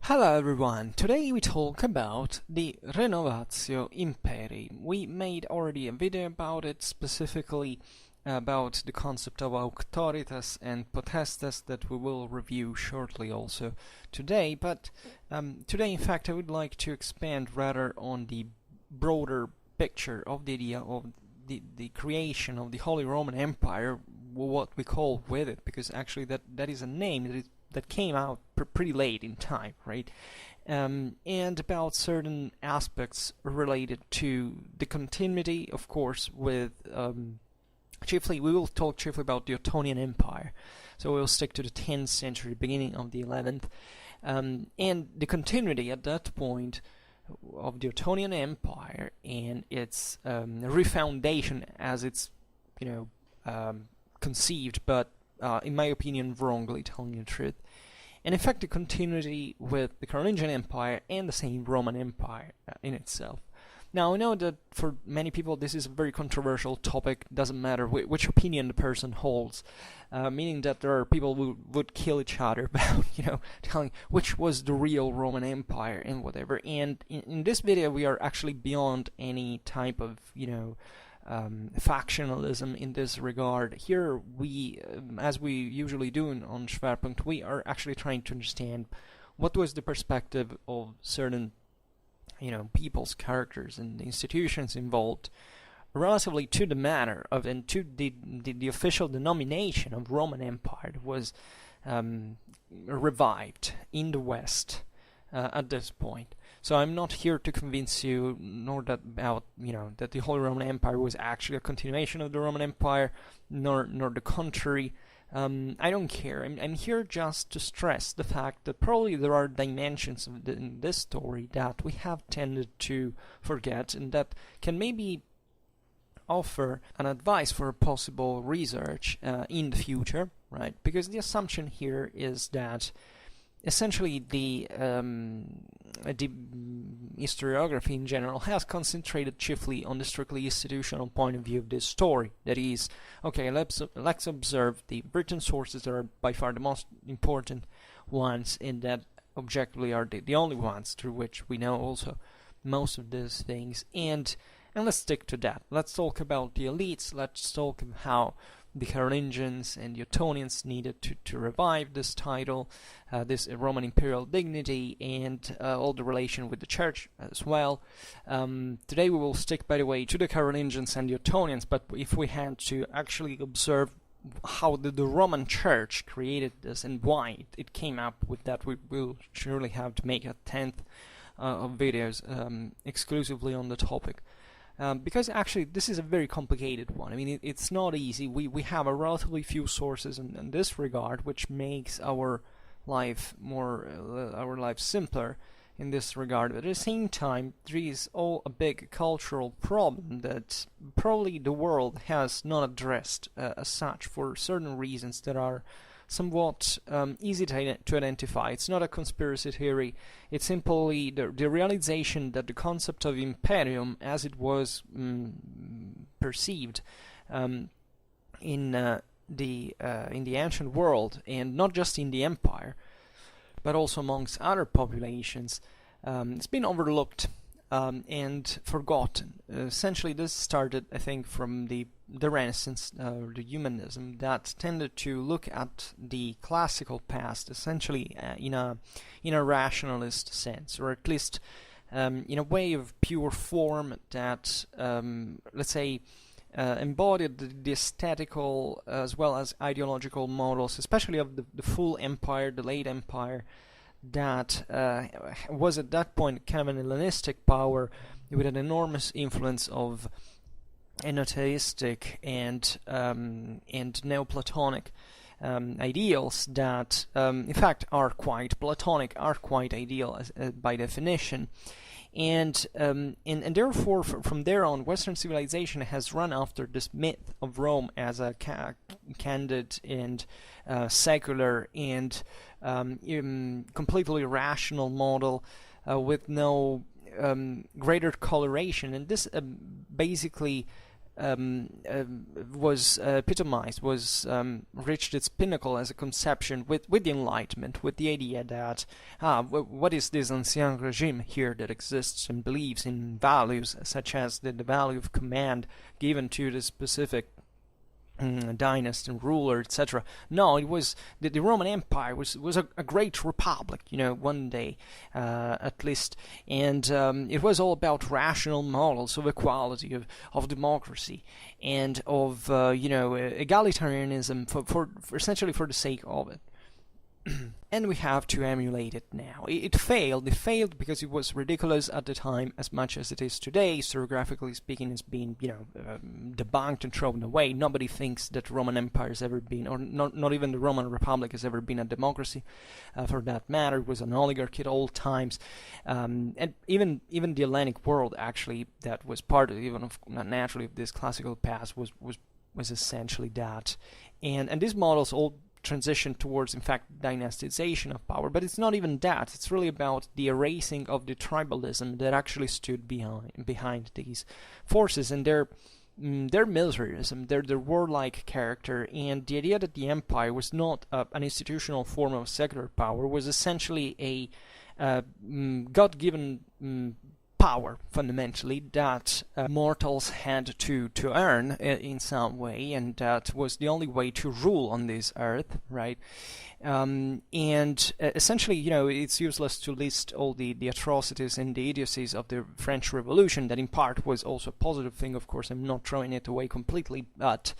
Hello everyone, today we talk about the Renovatio Imperii. We made already a video about it, specifically about the concept of auctoritas and potestas that we will review shortly also today, but today in fact I would like to expand rather on the broader picture of the idea of the creation of the Holy Roman Empire, what we call with it, because actually that is a name that came out pretty late in time, right? And about certain aspects related to the continuity, of course, with we will talk chiefly about the Ottonian Empire. So we'll stick to the 10th century, beginning of the 11th, and the continuity at that point of the Ottonian Empire and its refoundation as it's, conceived, but in my opinion, wrongly, telling the truth. And in fact, the continuity with the Carolingian Empire and the same Roman Empire in itself. Now, I know that for many people this is a very controversial topic, doesn't matter which opinion the person holds, meaning that there are people who would kill each other about, telling which was the real Roman Empire and whatever. And in this video we are actually beyond any type of, factionalism in this regard. Here we, as we usually do on Schwerpunkt, we are actually trying to understand what was the perspective of certain, people's characters and institutions involved relatively to the matter of and to the official denomination of Roman Empire that was revived in the West at this point. So I'm not here to convince you, nor that that the Holy Roman Empire was actually a continuation of the Roman Empire, nor the contrary. I don't care. I'm here just to stress the fact that probably there are dimensions in this story that we have tended to forget, and that can maybe offer an advice for possible research in the future, right? Because the assumption here is that essentially the historiography in general has concentrated chiefly on the strictly institutional point of view of this story. That is, okay, let's observe the written sources that are by far the most important ones, and that objectively are the only ones through which we know also most of these things, and let's stick to that. Let's talk about the elites, let's talk about how the Carolingians and the Ottonians needed to revive this title, this Roman imperial dignity, and all the relation with the church as well. Today we will stick, by the way, to the Carolingians and the Ottonians, but if we had to actually observe how the Roman Church created this and why it came up with that, we will surely have to make a 10th of videos exclusively on the topic. Because actually this is a very complicated one. I mean, it's not easy. We have a relatively few sources in this regard, which makes our life simpler in this regard. But at the same time, there is a big cultural problem that probably the world has not addressed as such, for certain reasons that are somewhat easy to identify. It's not a conspiracy theory, it's simply the realization that the concept of Imperium, as it was perceived in the ancient world, and not just in the empire, but also amongst other populations, it's been overlooked and forgotten. Essentially, this started, I think, from the Renaissance, the humanism, that tended to look at the classical past essentially in a rationalist sense, or at least in a way of pure form that, let's say, embodied the aesthetical as well as ideological models, especially of the full empire, the late empire, that was at that point kind of an Hellenistic power with an enormous influence of enotheistic and Neoplatonic ideals that, in fact, are quite Platonic, are quite ideal by definition. And therefore, from there on, Western civilization has run after this myth of Rome as a candid and secular and completely rational model with no greater coloration. And this basically was epitomized, was reached its pinnacle as a conception with the Enlightenment, with the idea that what is this ancien regime here that exists and believes in values such as the value of command given to the specific dynasty and ruler, etc. No, it was the Roman Empire was a great republic, one day at least, and it was all about rational models of equality, of democracy, and of egalitarianism for essentially for the sake of it. And we have to emulate it now. It failed. It failed because it was ridiculous at the time as much as it is today. Historiographically speaking, it's been, debunked and thrown away. Nobody thinks that Roman Empire has ever been, or not even the Roman Republic has ever been a democracy, for that matter. It was an oligarchy at all times. And even the Hellenic world, actually, that was part of, naturally, of this classical past was essentially that. And these models all transition towards, in fact, dynastization of power, but it's not even that. It's really about the erasing of the tribalism that actually stood behind these forces, and their militarism, their warlike character, and the idea that the empire was not an institutional form of secular power, was essentially a God-given power, fundamentally, that mortals had to earn in some way, and that was the only way to rule on this earth, right? And essentially, it's useless to list all the atrocities and the idiocies of the French Revolution, that in part was also a positive thing, of course. I'm not throwing it away completely, but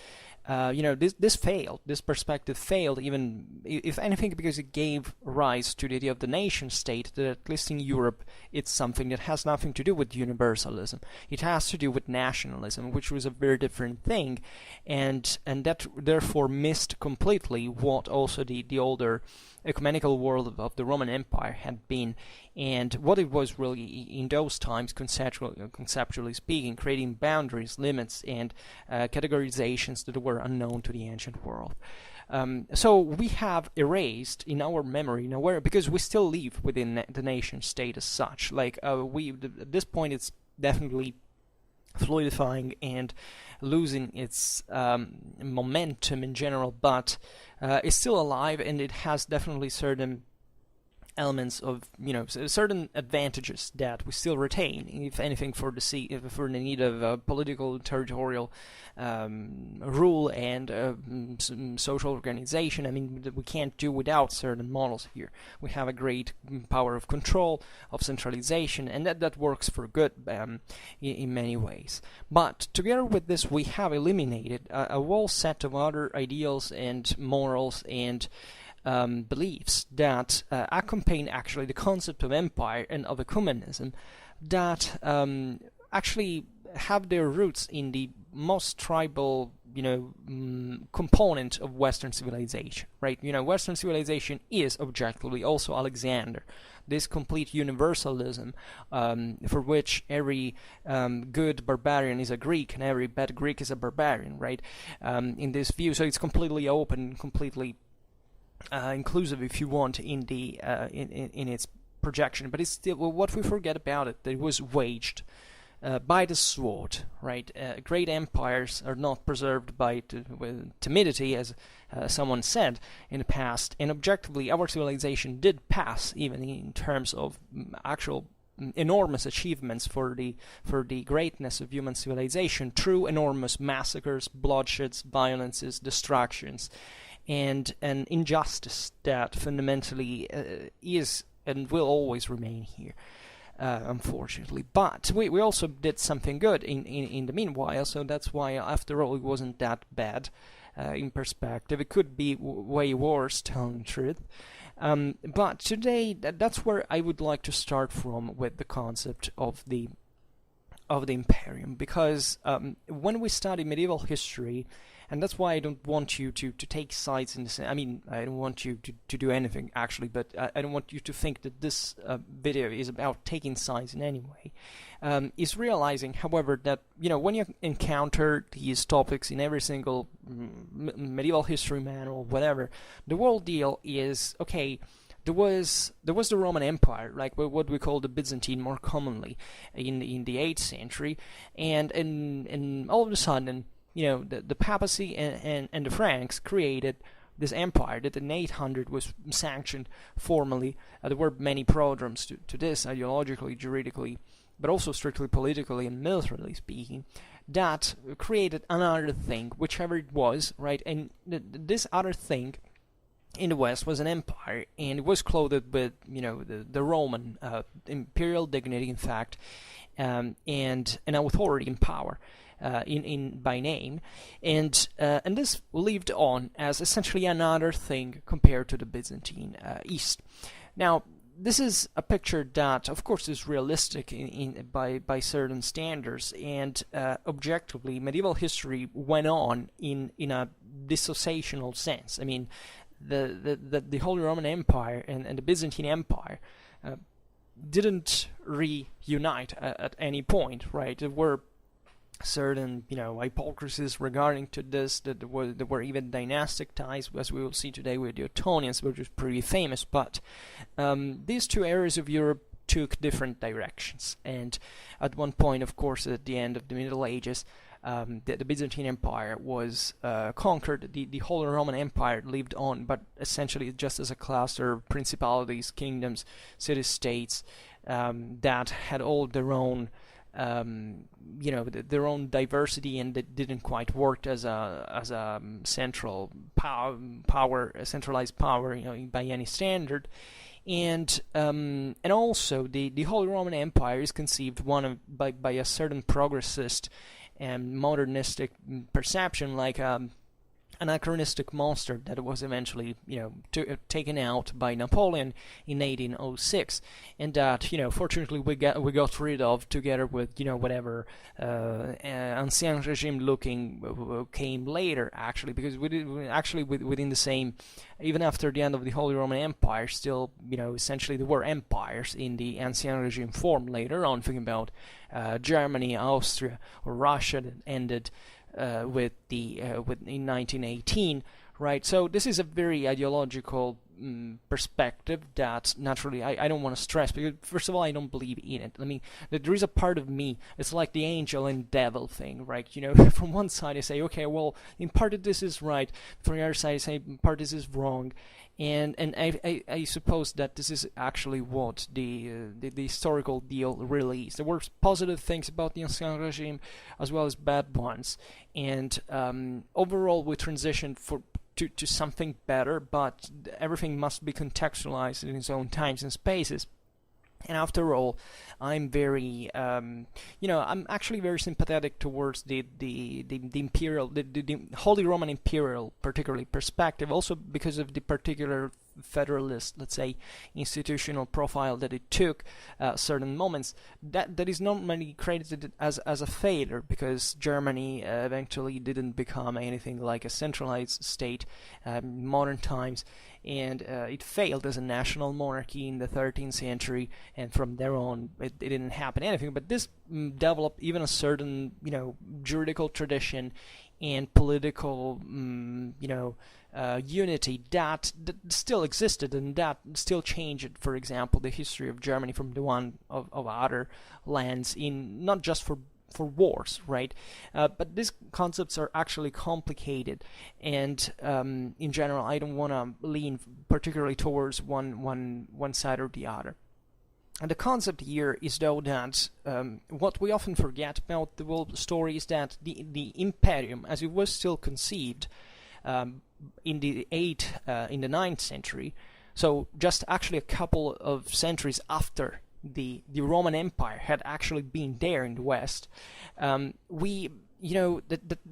this failed. This perspective failed, even if anything, because it gave rise to the idea of the nation state, that at least in Europe it's something that has nothing to do with universalism. It has to do with nationalism, which was a very different thing, and that therefore missed completely what also the older ecumenical world of the Roman Empire had been, and what it was really in those times, conceptually speaking, creating boundaries, limits, and categorizations that were unknown to the ancient world. So we have erased in our memory, because we still live within the nation state as such. Like at this point, it's definitely fluidifying and losing its momentum in general, but it's still alive, and it has definitely certain elements of, certain advantages that we still retain, if anything, for the need of political, territorial rule and social organization. I mean, we can't do without certain models here. We have a great power of control, of centralization, and that works for good in many ways. But together with this, we have eliminated a whole set of other ideals and morals and beliefs that accompany actually the concept of empire and of ecumenism, that actually have their roots in the most tribal, component of Western civilization, right? Western civilization is objectively also Alexander, this complete universalism, for which every good barbarian is a Greek and every bad Greek is a barbarian, right? In this view, so it's completely open, completely inclusive, if you want, in the in its projection. But it's still, what we forget about it, that it was waged by the sword, right? Great empires are not preserved by timidity, as someone said in the past, and objectively our civilization did pass, even in terms of actual enormous achievements for the greatness of human civilization, through enormous massacres, bloodsheds, violences, destructions, and an injustice that fundamentally is and will always remain here, unfortunately. But we also did something good in the meanwhile, so that's why, after all, it wasn't that bad in perspective. It could be way worse, telling the truth. But today, that's where I would like to start from, with the concept of the Imperium, because when we study medieval history, and that's why I don't want you to take sides in this. I mean, I don't want you to do anything, actually, but I don't want you to think that this video is about taking sides in any way. Is realizing, however, that, when you encounter these topics in every single medieval history manual, whatever, the whole deal is, okay, there was the Roman Empire, like what we call the Byzantine more commonly in the 8th century, and all of a sudden, the papacy and the Franks created this empire that in 800 was sanctioned formally. There were many prodromes to this, ideologically, juridically, but also strictly politically and militarily speaking, that created another thing, whichever it was, right? And this other thing in the West was an empire, and it was clothed with, the Roman imperial dignity, in fact, and an authority and power. In by name, and this lived on as essentially another thing compared to the Byzantine East. Now, this is a picture that, of course, is realistic by certain standards, and objectively, medieval history went on in a dissociational sense. I mean, the Holy Roman Empire and the Byzantine Empire didn't reunite at any point, right? There were certain, hypocrisies regarding to this, that there were even dynastic ties, as we will see today with the Ottonians, which is pretty famous, but these two areas of Europe took different directions, and at one point, of course, at the end of the Middle Ages, the Byzantine Empire was conquered. The Holy Roman Empire lived on, but essentially just as a cluster of principalities, kingdoms, city-states that had all their own their own diversity, and that didn't quite work as a central power, a centralized power, by any standard. And also the Holy Roman Empire is conceived by a certain progressist and modernistic perception, like anachronistic monster that was eventually, taken out by Napoleon in 1806, and that, fortunately we got rid of, together with, whatever Ancien Regime looking came later, actually, because within the same, even after the end of the Holy Roman Empire, still, essentially there were empires in the Ancien Regime form later on, thinking about Germany, Austria, or Russia, that ended with in 1918, right? So this is a very ideological perspective that naturally I don't want to stress, because first of all, I don't believe in it. I mean, there is a part of me, it's like the angel and devil thing, right? From one side I say, okay, well, in part this is right, from the other side I say in part this is wrong, and I suppose that this is actually what the historical deal really is. There were positive things about the Ancien Regime as well as bad ones, and overall we transitioned to something better, but everything must be contextualized in its own times and spaces. And after all, I'm very, I'm actually very sympathetic towards the imperial, the Holy Roman Imperial, particularly perspective, also because of the particular federalist, let's say, institutional profile that it took certain moments. That is normally credited as a failure, because Germany eventually didn't become anything like a centralized state in modern times, and it failed as a national monarchy in the 13th century, and from there on it didn't happen anything. But this developed even a certain, juridical tradition and political, unity that still existed, and that still changed, for example, the history of Germany from the one of other lands, in not just for wars, right? But these concepts are actually complicated, and in general, I don't want to lean particularly towards one side or the other. And the concept here is, though, that what we often forget about the whole story is that the Imperium, as it was still conceived in the 9th century, so just actually a couple of centuries after the Roman Empire had actually been there in the West, the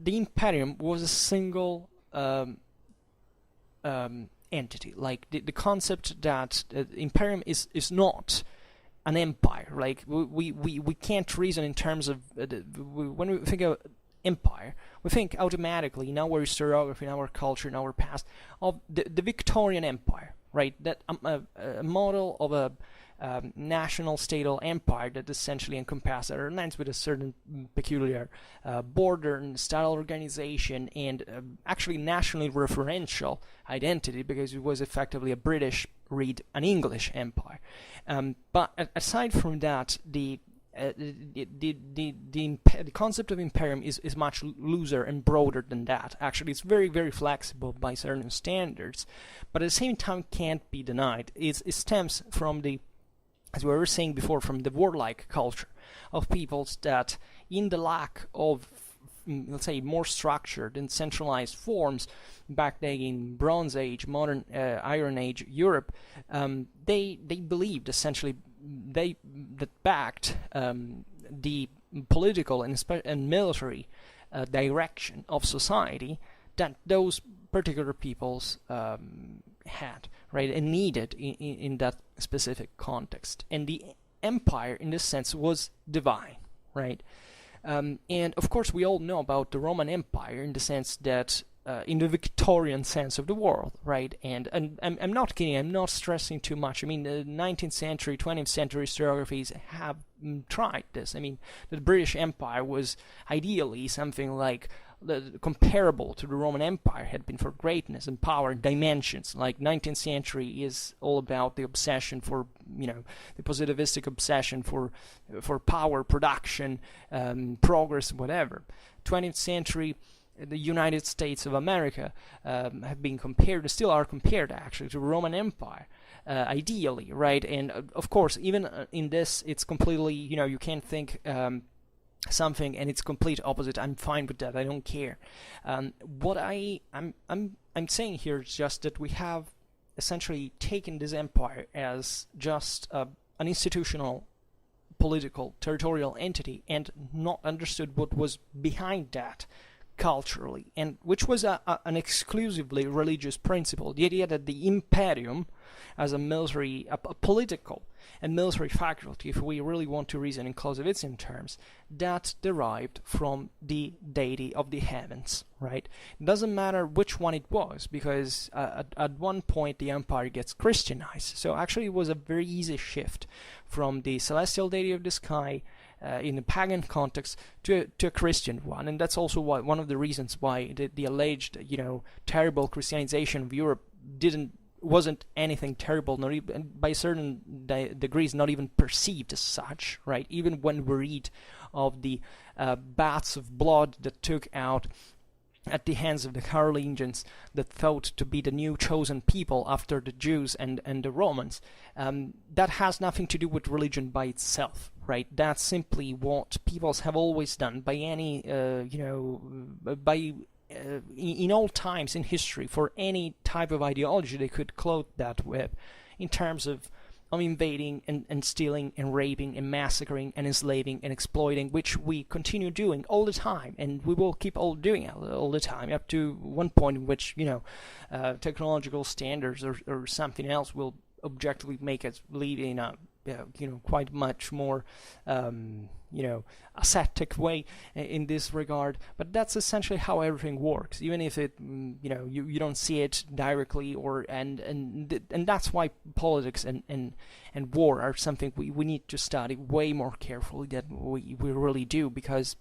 Imperium was a single entity. Like the concept that Imperium is not an empire. Like we can't reason in terms of when we think of empire, we think automatically in our historiography, in our culture, in our past, of the Victorian Empire, right? That a model of national statal empire that essentially encompassed other lands with a certain peculiar border and style organization, and actually nationally referential identity, because it was effectively a British read an English empire. But aside from that, the concept of imperium is much looser and broader than that. Actually, it's very, very flexible by certain standards, but at the same time can't be denied. It stems from the, as we were saying before, from the warlike culture of peoples that, in the lack of, let's say, more structured and centralized forms back then in Bronze Age, modern Iron Age Europe, they believed essentially that backed the political and military direction of society that those particular peoples had, right, and needed in that specific context. And the empire, in this sense, was divine, right? And of course, we all know about the Roman Empire in the sense that, in the Victorian sense of the world, right? And I'm not kidding, I'm not stressing too much. I mean, the 19th century, 20th century historiographies have tried this. I mean, the British Empire was ideally something like comparable to the Roman Empire had been for greatness and power and dimensions. Like 19th century is all about the obsession for, the positivistic obsession for power, production, progress, whatever. 20th century, the United States of America have been compared, still are compared actually, to the Roman Empire, ideally, right? And of course, even in this, it's completely, you can't think something and it's complete opposite. I'm fine with that. I don't care. What I'm saying here is just that we have essentially taken this empire as just an institutional, political, territorial entity, and not understood what was behind that culturally, and which was an exclusively religious principle. The idea that the Imperium, as a military, a political and military faculty, if we really want to reason in Clausewitzian terms, that derived from the deity of the heavens, right? It doesn't matter which one it was, because at one point the empire gets Christianized. So actually it was a very easy shift from the celestial deity of the sky in a pagan context to a Christian one, and that's also one of the reasons why the alleged, terrible Christianization of Europe wasn't anything terrible, not even by certain degrees, not even perceived as such, right? Even when we read of the baths of blood that took out at the hands of the Carolingians, that thought to be the new chosen people after the Jews and the Romans, that has nothing to do with religion by itself, right? That's simply what peoples have always done by any, in all times in history, for any type of ideology they could clothe that with, in terms of invading and stealing and raping and massacring and enslaving and exploiting, which we continue doing all the time, and we will keep doing it all the time, up to one point in which, technological standards or something else will objectively make us lead in a quite much more ascetic way in this regard. But that's essentially how everything works, even if it you don't see it directly, or and that's why politics and war are something we need to study way more carefully than we really do, because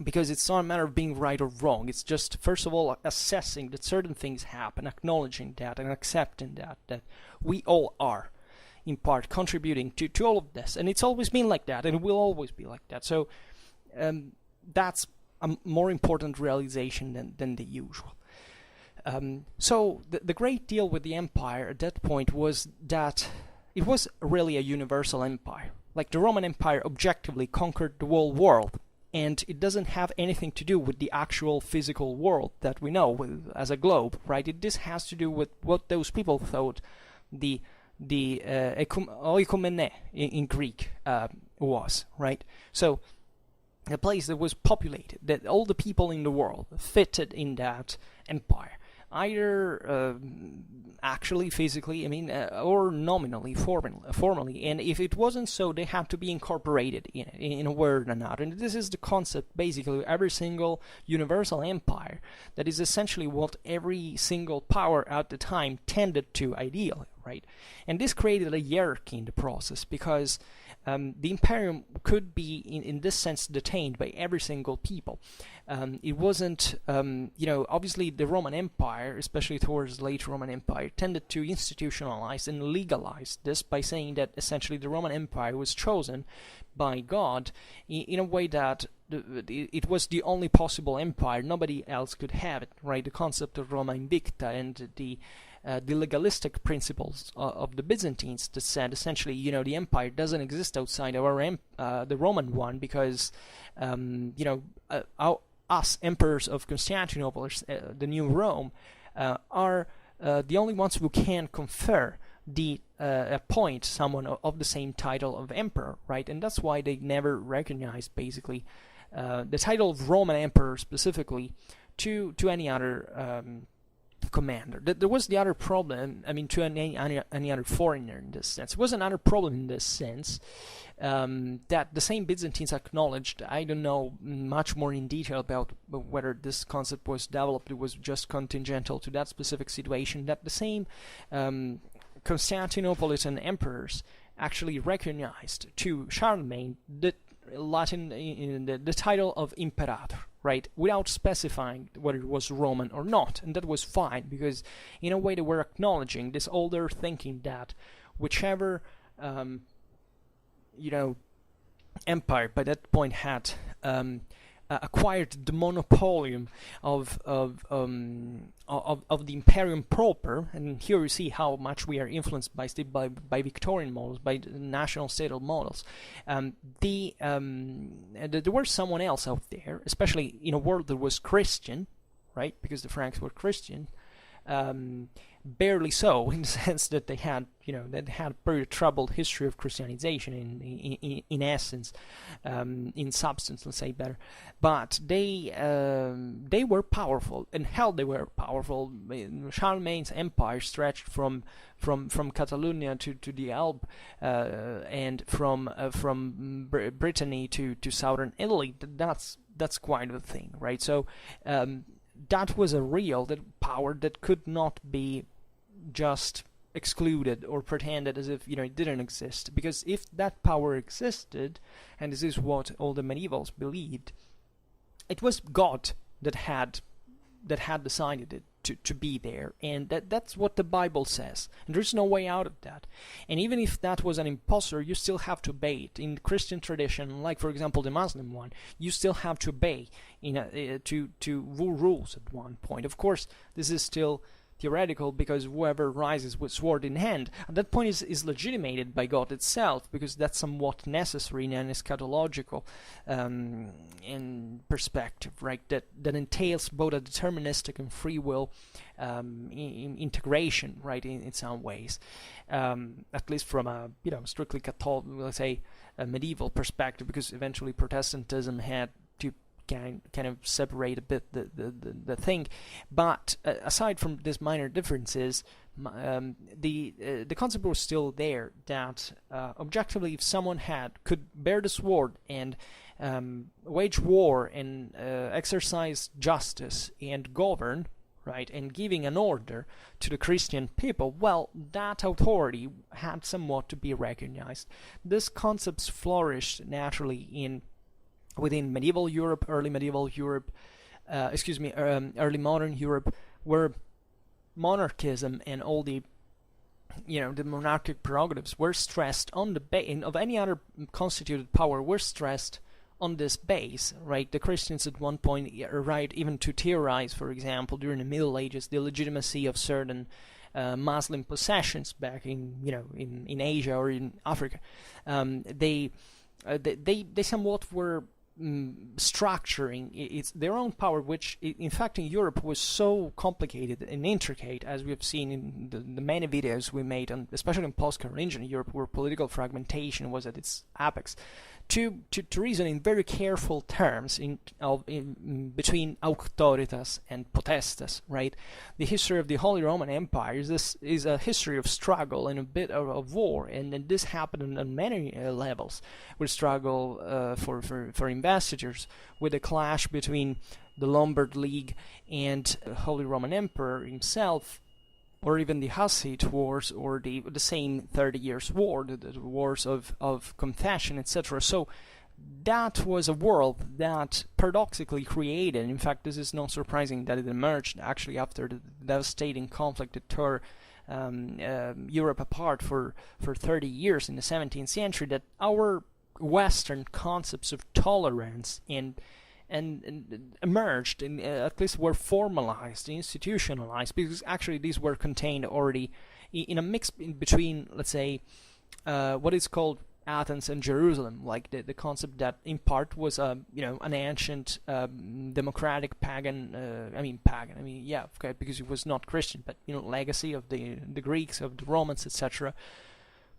it's not a matter of being right or wrong. It's just, first of all, assessing that certain things happen, acknowledging that and accepting that we all are in part contributing to all of this, and it's always been like that, and it will always be like that. So that's a more important realization than the usual. So the great deal with the empire at that point was that it was really a universal empire. Like the Roman Empire objectively conquered the whole world, and it doesn't have anything to do with the actual physical world that we know as a globe, right? This has to do with what those people thought the oikomene in Greek was, right? So a place that was populated, that all the people in the world fitted in that empire, either actually physically, or nominally, formally, and if it wasn't so, they had to be incorporated in it, in a way or another. And this is the concept, basically, of every single universal empire. That is essentially what every single power at the time tended to, ideally, right? And this created a hierarchy in the process, because the Imperium could be, in this sense, detained by every single people. It wasn't, obviously the Roman Empire, especially towards the late Roman Empire, tended to institutionalize and legalize this by saying that essentially the Roman Empire was chosen by God in a way that it was the only possible empire. Nobody else could have it, right? The concept of Roma Invicta and the legalistic principles of the Byzantines that said essentially, the empire doesn't exist outside the Roman one, because us emperors of Constantinople, the new Rome, are the only ones who can confer appoint someone of the same title of emperor, right? And that's why they never recognized basically the title of Roman emperor specifically to any other commander. There was the other problem, to any other foreigner in this sense. It was another problem in this sense that the same Byzantines acknowledged. I don't know much more in detail about whether this concept was developed. It was just contingental to that specific situation, that the same Constantinopolitan emperors actually recognized to Charlemagne the the title of Imperator, right, without specifying whether it was Roman or not, and that was fine, because in a way they were acknowledging this older thinking that whichever empire by that point had acquired the monopolium of the Imperium proper, and here you see how much we are influenced by by Victorian models, by national statal models. There was someone else out there, especially in a world that was Christian, right? Because the Franks were Christian. Barely so, in the sense that they had a very troubled history of Christianization in essence, in substance, let's say better. But they were powerful, and hell, they were powerful. Charlemagne's empire stretched from Catalonia to the Elbe, and from Brittany to southern Italy. That's quite a thing, right? So that was a real power that could not be just excluded or pretended as if it didn't exist, because if that power existed, and this is what all the medievals believed, it was God that had decided it to be there, and that's what the Bible says, and there's no way out of that. And even if that was an impostor, you still have to obey it. In Christian tradition, like for example the Muslim one, you still have to obey to rules at one point. Of course, this is still theoretical, because whoever rises with sword in hand at that point is legitimated by God itself, because that's somewhat necessary in an eschatological in perspective, right? That entails both a deterministic and free will integration, right? In some ways, at least from a strictly Catholic, let's say, a medieval perspective, because eventually Protestantism had to kind of separate a bit the thing. But aside from these minor differences, the concept was still there that objectively, if someone could bear the sword and wage war and exercise justice and govern, right, and giving an order to the Christian people, well, that authority had somewhat to be recognized. These concepts flourished naturally within medieval Europe, early medieval Europe, early modern Europe, where monarchism and all the the monarchic prerogatives were stressed on the base of any other constituted power, were stressed on this base, right? The Christians at one point, right, even to theorize, for example, during the Middle Ages, the legitimacy of certain Muslim possessions back in Asia or in Africa. They somewhat were structuring their own power, which in fact in Europe was so complicated and intricate, as we have seen in the many videos we made, especially in post-Carolingian Europe, where political fragmentation was at its apex, to reason in very careful terms in between auctoritas and potestas, right? The history of the Holy Roman Empire is a history of struggle and a bit of war, and this happened on many levels, with struggle for investitures, with a clash between the Lombard League and the Holy Roman Emperor himself, or even the Hussite Wars, or the same 30 Years' War, the wars of confession, etc. So that was a world that paradoxically created, in fact this is not surprising that it emerged actually after the devastating conflict that tore Europe apart for 30 years in the 17th century, that our Western concepts of tolerance and emerged, and at least were formalized, institutionalized, because actually these were contained already in a mix between, let's say, what is called Athens and Jerusalem, like the concept that in part was an ancient democratic pagan, because it was not Christian, but legacy of the Greeks, of the Romans, etc.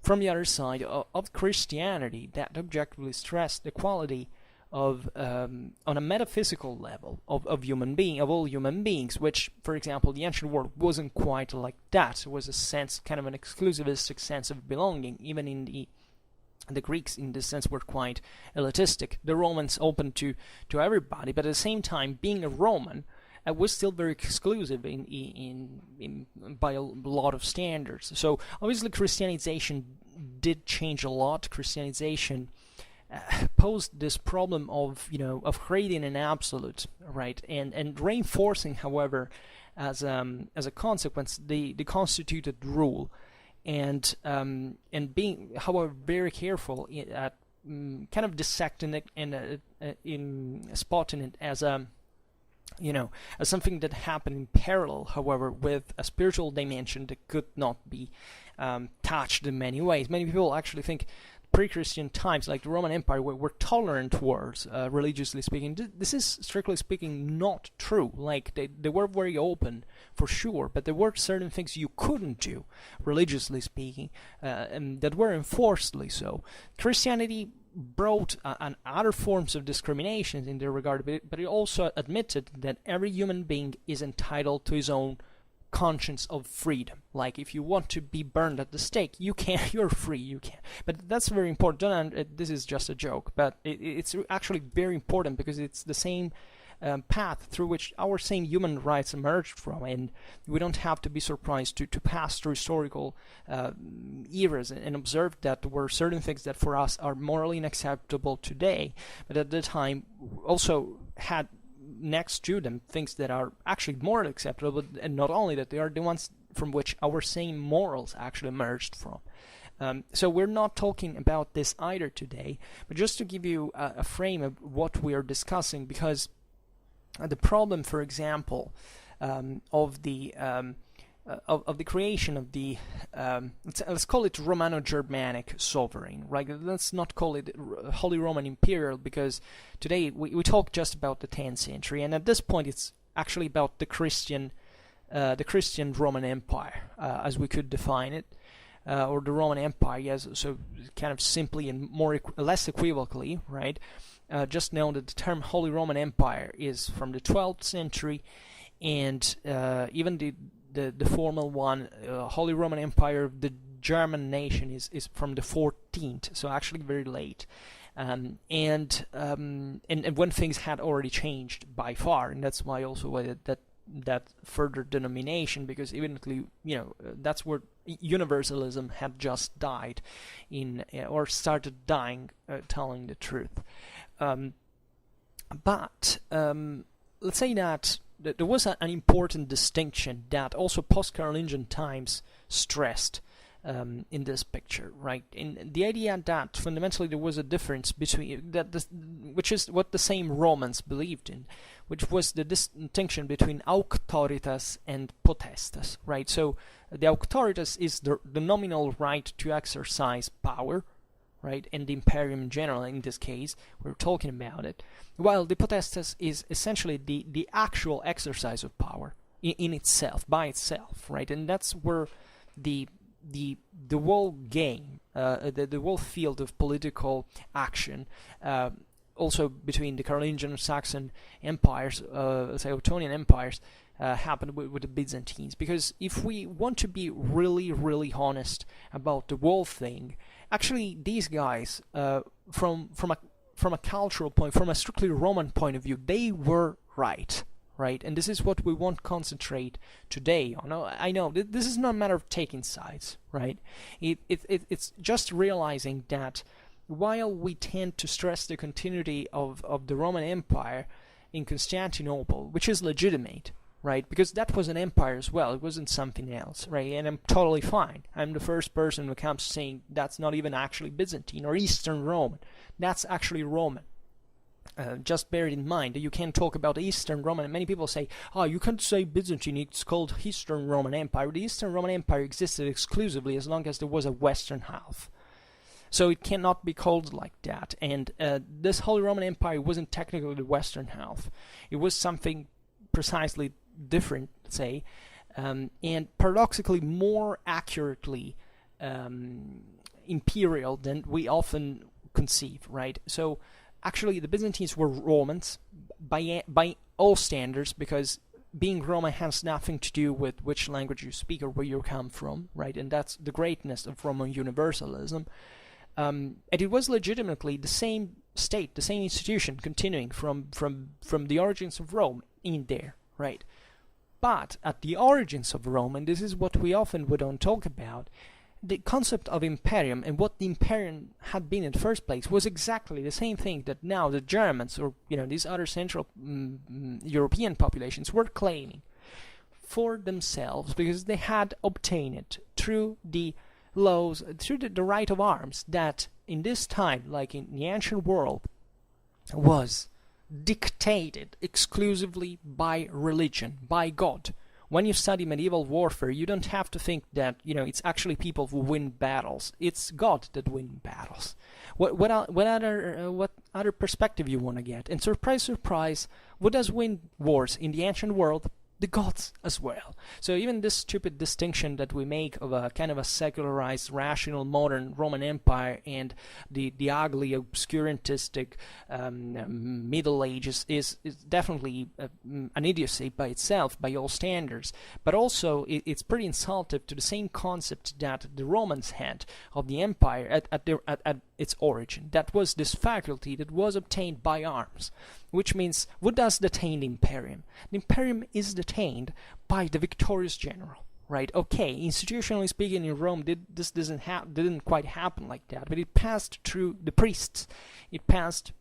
From the other side of Christianity, that objectively stressed the quality of on a metaphysical level of all human beings, which, for example, the ancient world wasn't quite like that. It was a sense, kind of an exclusivistic sense of belonging. Even in the Greeks, in this sense, were quite elitistic. The Romans opened to everybody, but at the same time, being a Roman was still very exclusive in by a lot of standards. So obviously, Christianization did change a lot. Christianization posed this problem of creating an absolute, right, and reinforcing, however, as a consequence, the constituted rule, and being, however, very careful at kind of dissecting it and in spotting it as as something that happened in parallel, however, with a spiritual dimension that could not be touched in many ways. Many people actually think pre-Christian times, like the Roman Empire, were tolerant towards, religiously speaking. This is, strictly speaking, not true. Like, they were very open, for sure, but there were certain things you couldn't do, religiously speaking, and that were enforcedly so. Christianity brought other forms of discrimination in their regard, but it also admitted that every human being is entitled to his own conscience of freedom. Like, if you want to be burned at the stake, you can. You're free. You can. But that's very important. This is just a joke, but it's actually very important, because it's the same path through which our same human rights emerged from, and we don't have to be surprised to pass through historical eras and observe that there were certain things that for us are morally unacceptable today, but at the time also had next to them things that are actually more acceptable, and not only that, they are the ones from which our same morals actually emerged from. So we're not talking about this either today, but just to give you a frame of what we are discussing, because the problem, for example, of the creation of the let's call it Romano-Germanic sovereign, right? Let's not call it Holy Roman Imperial, because today we talk just about the 10th century, and at this point it's actually about the Christian Roman Empire, as we could define it, or the Roman Empire, yes. So kind of simply and less equivocally, right? Just know that the term Holy Roman Empire is from the 12th century, and even the formal one, Holy Roman Empire of the German nation, is from the 14th, so actually very late, and when things had already changed by far, and that's why also that further denomination, because evidently that's where universalism had just died or started dying, telling the truth. But let's say that there was an important distinction that also post-Carolingian times stressed in this picture, right? In the idea that fundamentally there was a difference between which is what the same Romans believed in, which was the distinction between auctoritas and potestas, right? So the auctoritas is the nominal right to exercise power, right, and the Imperium in general, in this case, we're talking about it, while the potestas is essentially the actual exercise of power in itself, by itself, right, and that's where the whole game, the whole field of political action, also between the Carolingian and Saxon empires, let's say Ottonian empires, happened with the Byzantines. Because if we want to be really, really honest about the whole thing, actually these guys, from a cultural point, from a strictly Roman point of view, they were right, right? And this is what we want to concentrate today on. I know this is not a matter of taking sides, right? It's just realizing that while we tend to stress the continuity of the Roman Empire in Constantinople, which is legitimate, right? Because that was an empire as well. It wasn't something else, right? And I'm totally fine. I'm the first person who comes saying that's not even actually Byzantine or Eastern Roman. That's actually Roman. Just bear it in mind that you can't talk about Eastern Roman. Many people say, oh, you can't say Byzantine, it's called Eastern Roman Empire. The Eastern Roman Empire existed exclusively as long as there was a Western half. So it cannot be called like that. And this Holy Roman Empire wasn't technically the Western half. It was something precisely different, say, and paradoxically more accurately imperial than we often conceive, right? So actually the Byzantines were Romans by all standards, because being Roman has nothing to do with which language you speak or where you come from, right? And that's the greatness of Roman universalism. And it was legitimately the same state, the same institution, continuing from the origins of Rome in there, right? But at the origins of Rome, and this is what we often don't talk about, the concept of Imperium and what the Imperium had been in the first place was exactly the same thing that now the Germans, or these other Central European populations, were claiming for themselves, because they had obtained it through the laws, through the right of arms that in this time, like in the ancient world, was dictated exclusively by religion, by God. When you study medieval warfare, you don't have to think that it's actually people who win battles. It's God that wins battles. What other perspective you want to get? And surprise, surprise, what does win wars in the ancient world? The gods as well. So even this stupid distinction that we make of a kind of a secularized, rational, modern Roman Empire and the ugly, obscurantistic Middle Ages is definitely an idiocy by itself, by all standards. But also it's pretty insultive to the same concept that the Romans had of the empire at its origin. That was this faculty that was obtained by arms. Which means, what does detain the Imperium? The Imperium is detained by the victorious general, right? Okay, institutionally speaking, in Rome, this didn't quite happen like that, but it passed through the priests. It passed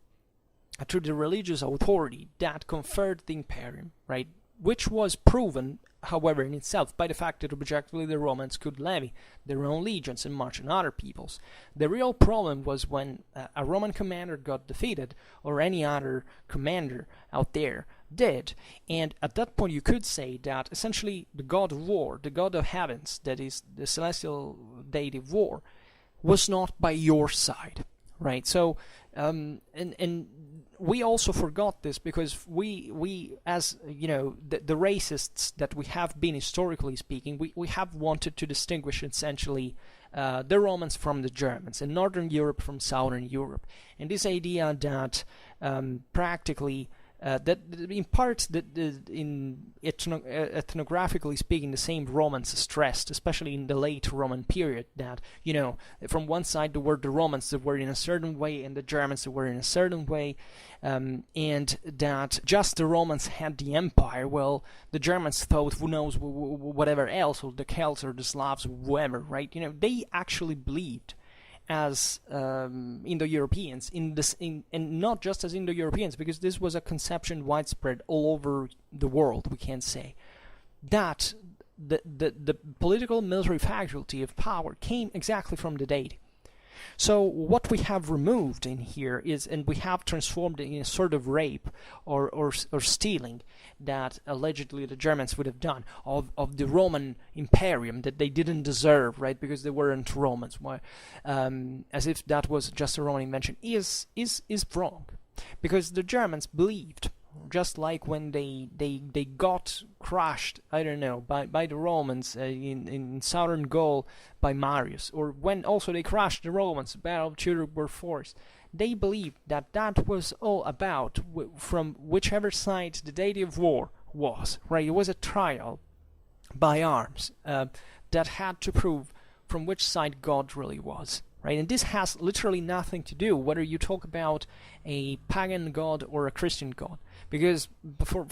through the religious authority that conferred the Imperium, right? Which was proven, however, in itself by the fact that objectively the Romans could levy their own legions and march on other peoples. The real problem was when a Roman commander got defeated, or any other commander out there did, and at that point you could say that essentially the god of war, the god of heavens, that is the celestial deity of war, was not by your side, right? So, and we also forgot this because we as the racists that we have been historically speaking, we have wanted to distinguish essentially the Romans from the Germans and Northern Europe from Southern Europe, and this idea that practically that in part that in ethnographically speaking, the same Romans stressed, especially in the late Roman period, that from one side there were the Romans that were in a certain way and the Germans that were in a certain way, and that just the Romans had the empire. Well, the Germans thought, who knows, whatever else, or the Celts or the Slavs, whoever, right? They actually believed as Indo-Europeans and not just as Indo-Europeans, because this was a conception widespread all over the world, we can say, that the political military faculty of power came exactly from the deity. So what we have removed in here is, and we have transformed it in a sort of rape or stealing that allegedly the Germans would have done of the Roman Imperium that they didn't deserve, right? Because they weren't Romans. As if that was just a Roman invention is wrong, because the Germans believed, just like when they got crushed, I don't know, by the Romans in southern Gaul by Marius, or when also they crushed the Romans, the Battle of Teutoburg were forced. They believed that was all about from whichever side the deity of war was, right? It was a trial by arms that had to prove from which side God really was, right? And this has literally nothing to do whether you talk about a pagan god or a Christian god, because for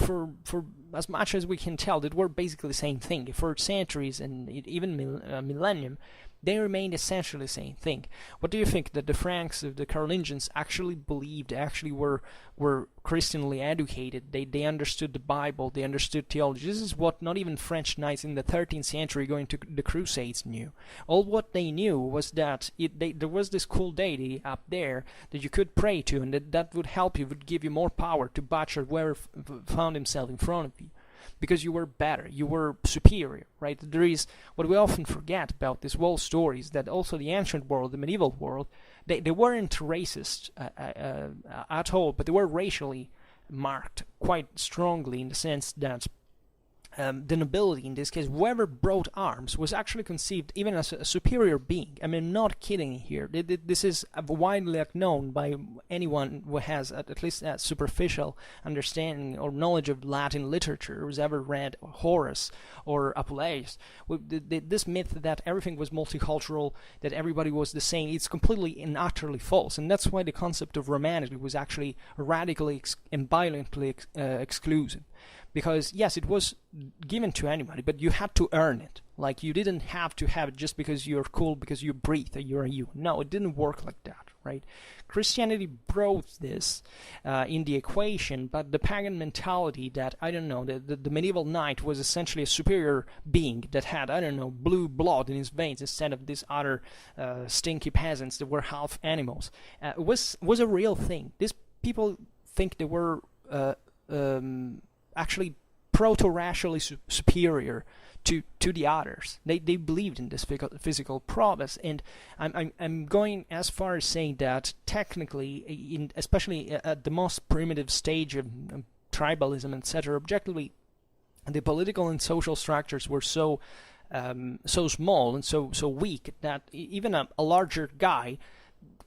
as much as we can tell, they were basically the same thing for centuries and even millennium. They remained essentially the same thing. What do you think that the Franks, the Carolingians, actually believed, actually were Christianly educated? They understood the Bible, they understood theology. This is what not even French knights in the 13th century going to the Crusades knew. All what they knew was that there was this cool deity up there that you could pray to, and that would help you, would give you more power to butcher whoever found himself in front of you. Because you were better, you were superior, right? There is what we often forget about this whole story is that also the ancient world, the medieval world, they weren't racist at all, but they were racially marked quite strongly in the sense that the nobility, in this case, whoever brought arms, was actually conceived even as a superior being. I mean, not kidding here. This is widely known by anyone who has at least a superficial understanding or knowledge of Latin literature, who's ever read Horace or Apuleius. This myth that everything was multicultural, that everybody was the same, it's completely and utterly false. And that's why the concept of Romanity was actually radically and violently exclusive. Because, yes, it was given to anybody, but you had to earn it. Like, you didn't have to have it just because you're cool, because you breathe, or you're you. No, it didn't work like that, right? Christianity brought this in the equation, but the pagan mentality that, I don't know, the medieval knight was essentially a superior being that had, I don't know, blue blood in his veins instead of these other stinky peasants that were half animals, was a real thing. These people think they were actually proto-racially superior to the others. They believed in this physical prowess, and I'm going as far as saying that technically, especially at the most primitive stage of tribalism, etc., objectively, the political and social structures were so small and so weak that even a larger guy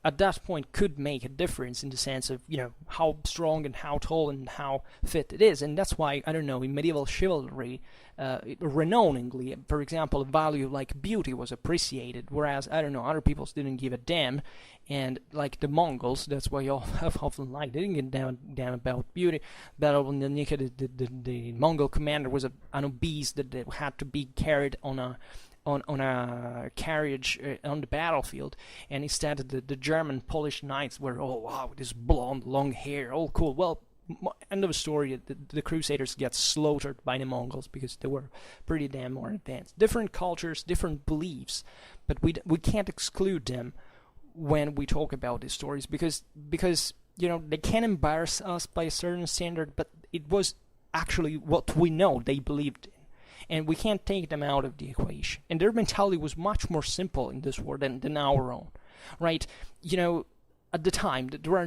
at that point could make a difference in the sense of, you know, how strong and how tall and how fit it is. And that's why, I don't know, in medieval chivalry, renowningly, for example, a value like beauty was appreciated, whereas, I don't know, other peoples didn't give a damn. And like the Mongols, that's why you have often liked, they didn't give damn about beauty. But when the Mongol commander was an obese that had to be carried on a carriage on the battlefield, and instead the German Polish knights were, oh wow, this blonde long hair, all cool. Well, end of story. The Crusaders get slaughtered by the Mongols because they were pretty damn more advanced. Different cultures, different beliefs, but we can't exclude them when we talk about these stories because you know, they can embarrass us by a certain standard, but it was actually what we know they believed in. And we can't take them out of the equation. And their mentality was much more simple in this world than our own, right? You know, at the time, there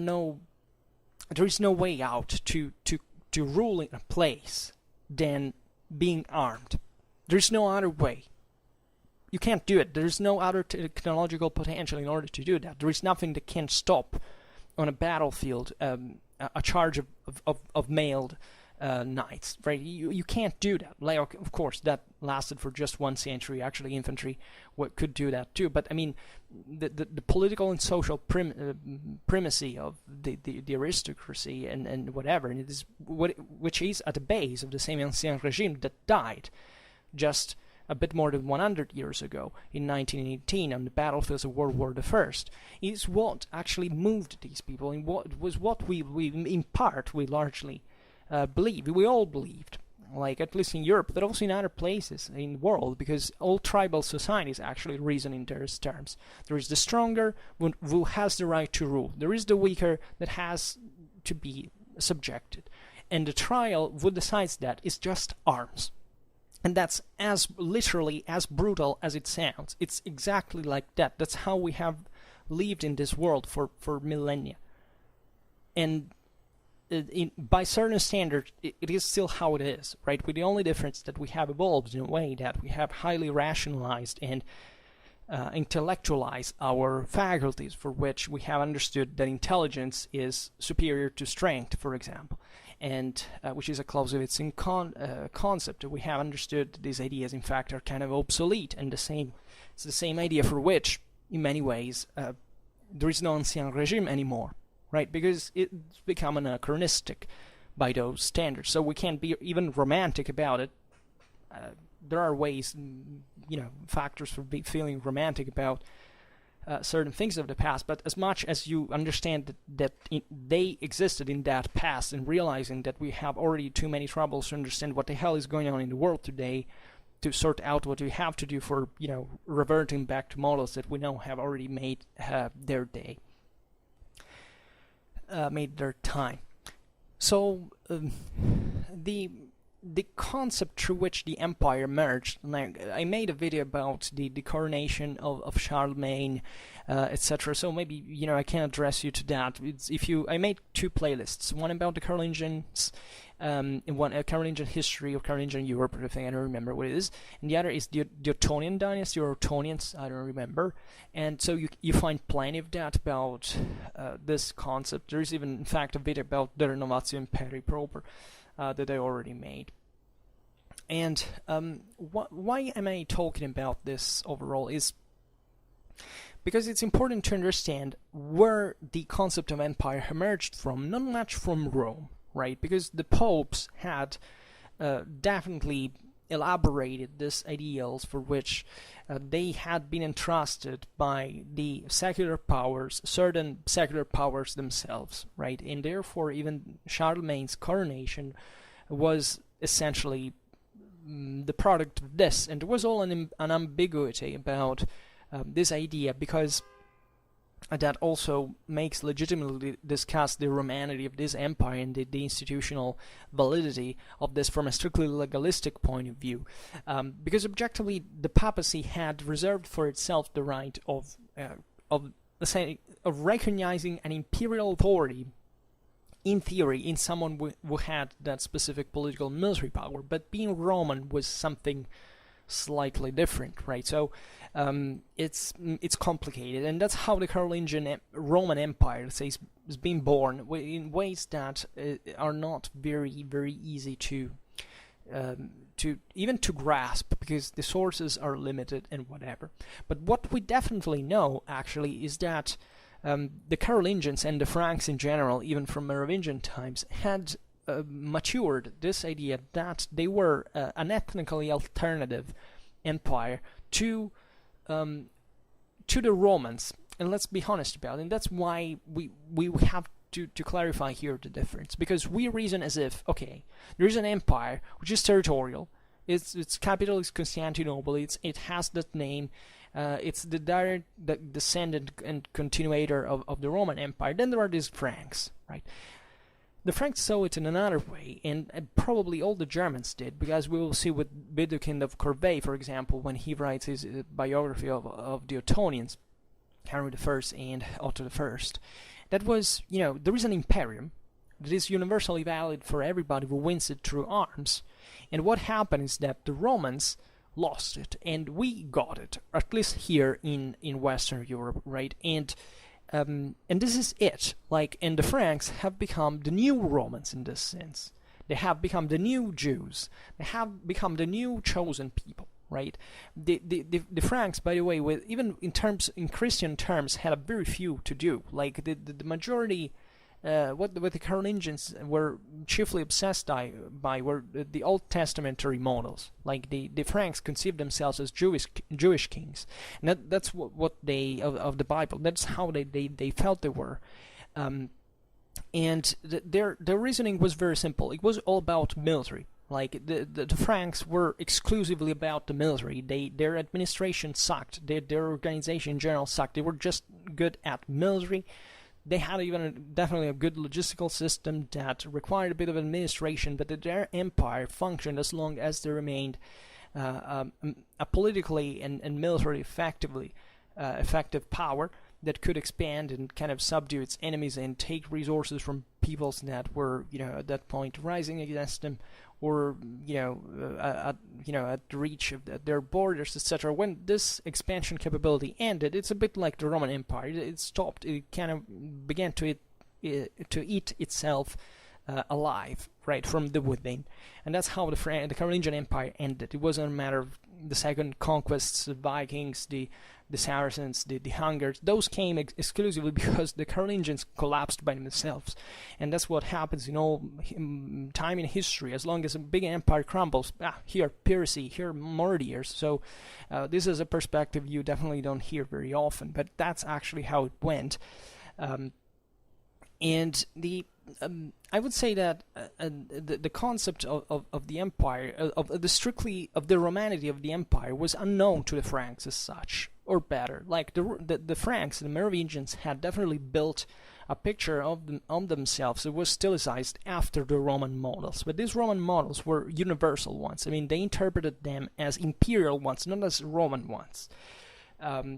is no way out to rule in a place than being armed. There's no other way. You can't do it. There's no other technological potential in order to do that. There is nothing that can stop on a battlefield a charge of mailed knights, right? You can't do that. Like, of course, that lasted for just 1 century. Actually, infantry could do that too. But I mean, the political and social primacy of the aristocracy and whatever, and it is which is at the base of the same ancien regime that died just a bit more than 100 years ago in 1918 on the battlefields of World War I, is what actually moved these people, and what we in part we largely believe. We all believed, like at least in Europe, but also in other places in the world, because all tribal societies actually reason in those terms. There is the stronger who has the right to rule. There is the weaker that has to be subjected. And the trial who decides that is just arms. And that's as literally as brutal as it sounds. It's exactly like that. That's how we have lived in this world for millennia. And by certain standards, it is still how it is, right? With the only difference that we have evolved in a way that we have highly rationalized and intellectualized our faculties, for which we have understood that intelligence is superior to strength, for example, and which is a Clausewitzian concept. We have understood that these ideas, in fact, are kind of obsolete, and it's the same idea for which in many ways, there is no ancien regime anymore, right? Because it's become anachronistic by those standards. So we can't be even romantic about it. There are ways, factors for feeling romantic about certain things of the past, but as much as you understand that they existed in that past, and realizing that we have already too many troubles to understand what the hell is going on in the world today, to sort out what we have to do for, reverting back to models that we know have already made their day, made their time. So the concept through which the empire emerged, and I made a video about the coronation of Charlemagne, etc. So maybe I can address you to that. I made two playlists, one about the Carolingians, and one Carolingian history of Carolingian Europe, I think I don't remember what it is, and the other is the Ottonian dynasty, or Ottonians, I don't remember. And so you find plenty of that about this concept. There is even, in fact, a video about the Renovatio Imperii proper that I already made. And why am I talking about this overall is because it's important to understand where the concept of empire emerged from, not much from Rome, right? Because the popes had definitely elaborated these ideals for which they had been entrusted by the secular powers, certain secular powers themselves, right? And therefore even Charlemagne's coronation was essentially the product of this, and there was all an ambiguity about this idea, because that also makes legitimately discuss the Romanity of this empire and the institutional validity of this from a strictly legalistic point of view. Because objectively, the papacy had reserved for itself the right of recognizing an imperial authority, in theory, in someone who had that specific political and military power, but being Roman was something slightly different, right? So it's complicated, and that's how the Carolingian Roman Empire, let's say, is being born in ways that are not very, very easy to grasp, because the sources are limited and whatever. But what we definitely know, actually, is that the Carolingians and the Franks in general, even from Merovingian times, had matured this idea that they were an ethnically alternative empire to the Romans. And let's be honest about it, and that's why we have to clarify here the difference, because we reason as if, okay, there is an empire which is territorial, its capital is Constantinople, it has that name, it's the direct descendant and continuator of the Roman Empire. Then there are these Franks, right? The Franks saw it in another way, and probably all the Germans did, because we will see with Widukind of Corbeil, for example, when he writes his biography of the Ottonians, Henry I and Otto I, that was, there is an Imperium that is universally valid for everybody who wins it through arms. And what happened is that the Romans lost it, and we got it, at least here in Western Europe, right? And this is it. And the Franks have become the new Romans in this sense. They have become the new Jews. They have become the new chosen people, right? The Franks, by the way, even in Christian terms, had a very few to do. The majority. What the Carolingians were chiefly obsessed by were the Old Testamentary models. The Franks conceived themselves as Jewish kings, and that's what they of the Bible. That's how they felt they were, and their reasoning was very simple. It was all about military. The Franks were exclusively about the military. Their administration sucked. Their organization in general sucked. They were just good at military. They had definitely a good logistical system that required a bit of administration, but their empire functioned as long as they remained a politically and militarily effective power that could expand and kind of subdue its enemies and take resources from peoples that were, at that point rising against them, or at the reach of their borders, etc. When this expansion capability ended, it's a bit like the Roman Empire. It stopped. It kind of began to eat itself alive, right, from the within, and that's how the Carolingian Empire ended. It wasn't a matter of second conquests, the Vikings, the Saracens, the Hungars, those came exclusively because the Carolingians collapsed by themselves. And that's what happens in all time in history. As long as a big empire crumbles, here Papacy, here murderers. So this is a perspective you definitely don't hear very often, but that's actually how it went. And I would say that the concept of the empire, of the Romanity of the empire, was unknown to the Franks as such, or better, like the Franks, the Merovingians, had definitely built a picture of themselves that was stilized after the Roman models, but these Roman models were universal ones. I mean, they interpreted them as imperial ones, not as Roman ones.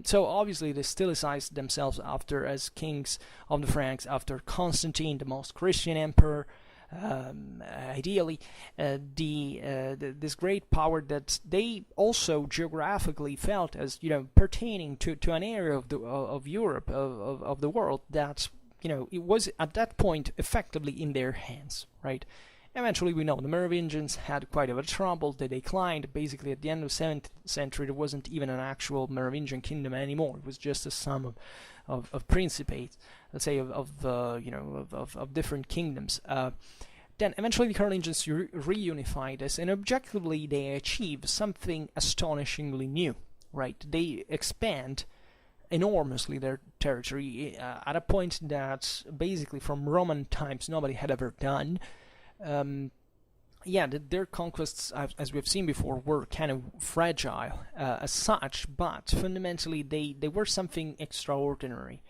So obviously they stilized themselves after as kings of the Franks, after Constantine, the most Christian emperor, ideally, this great power that they also geographically felt as, pertaining to an area of Europe, of the world, that, it was at that point effectively in their hands, right? Eventually, we know the Merovingians had quite a bit of trouble. They declined. Basically, at the end of the 7th century, there wasn't even an actual Merovingian kingdom anymore. It was just a sum of principates, let's say, of different kingdoms. Then, eventually, the Carolingians reunified this, and objectively, they achieved something astonishingly new, right? They expand enormously their territory at a point that, basically, from Roman times, nobody had ever done. Their conquests, as we've seen before, were kind of fragile as such, but fundamentally they were something extraordinary.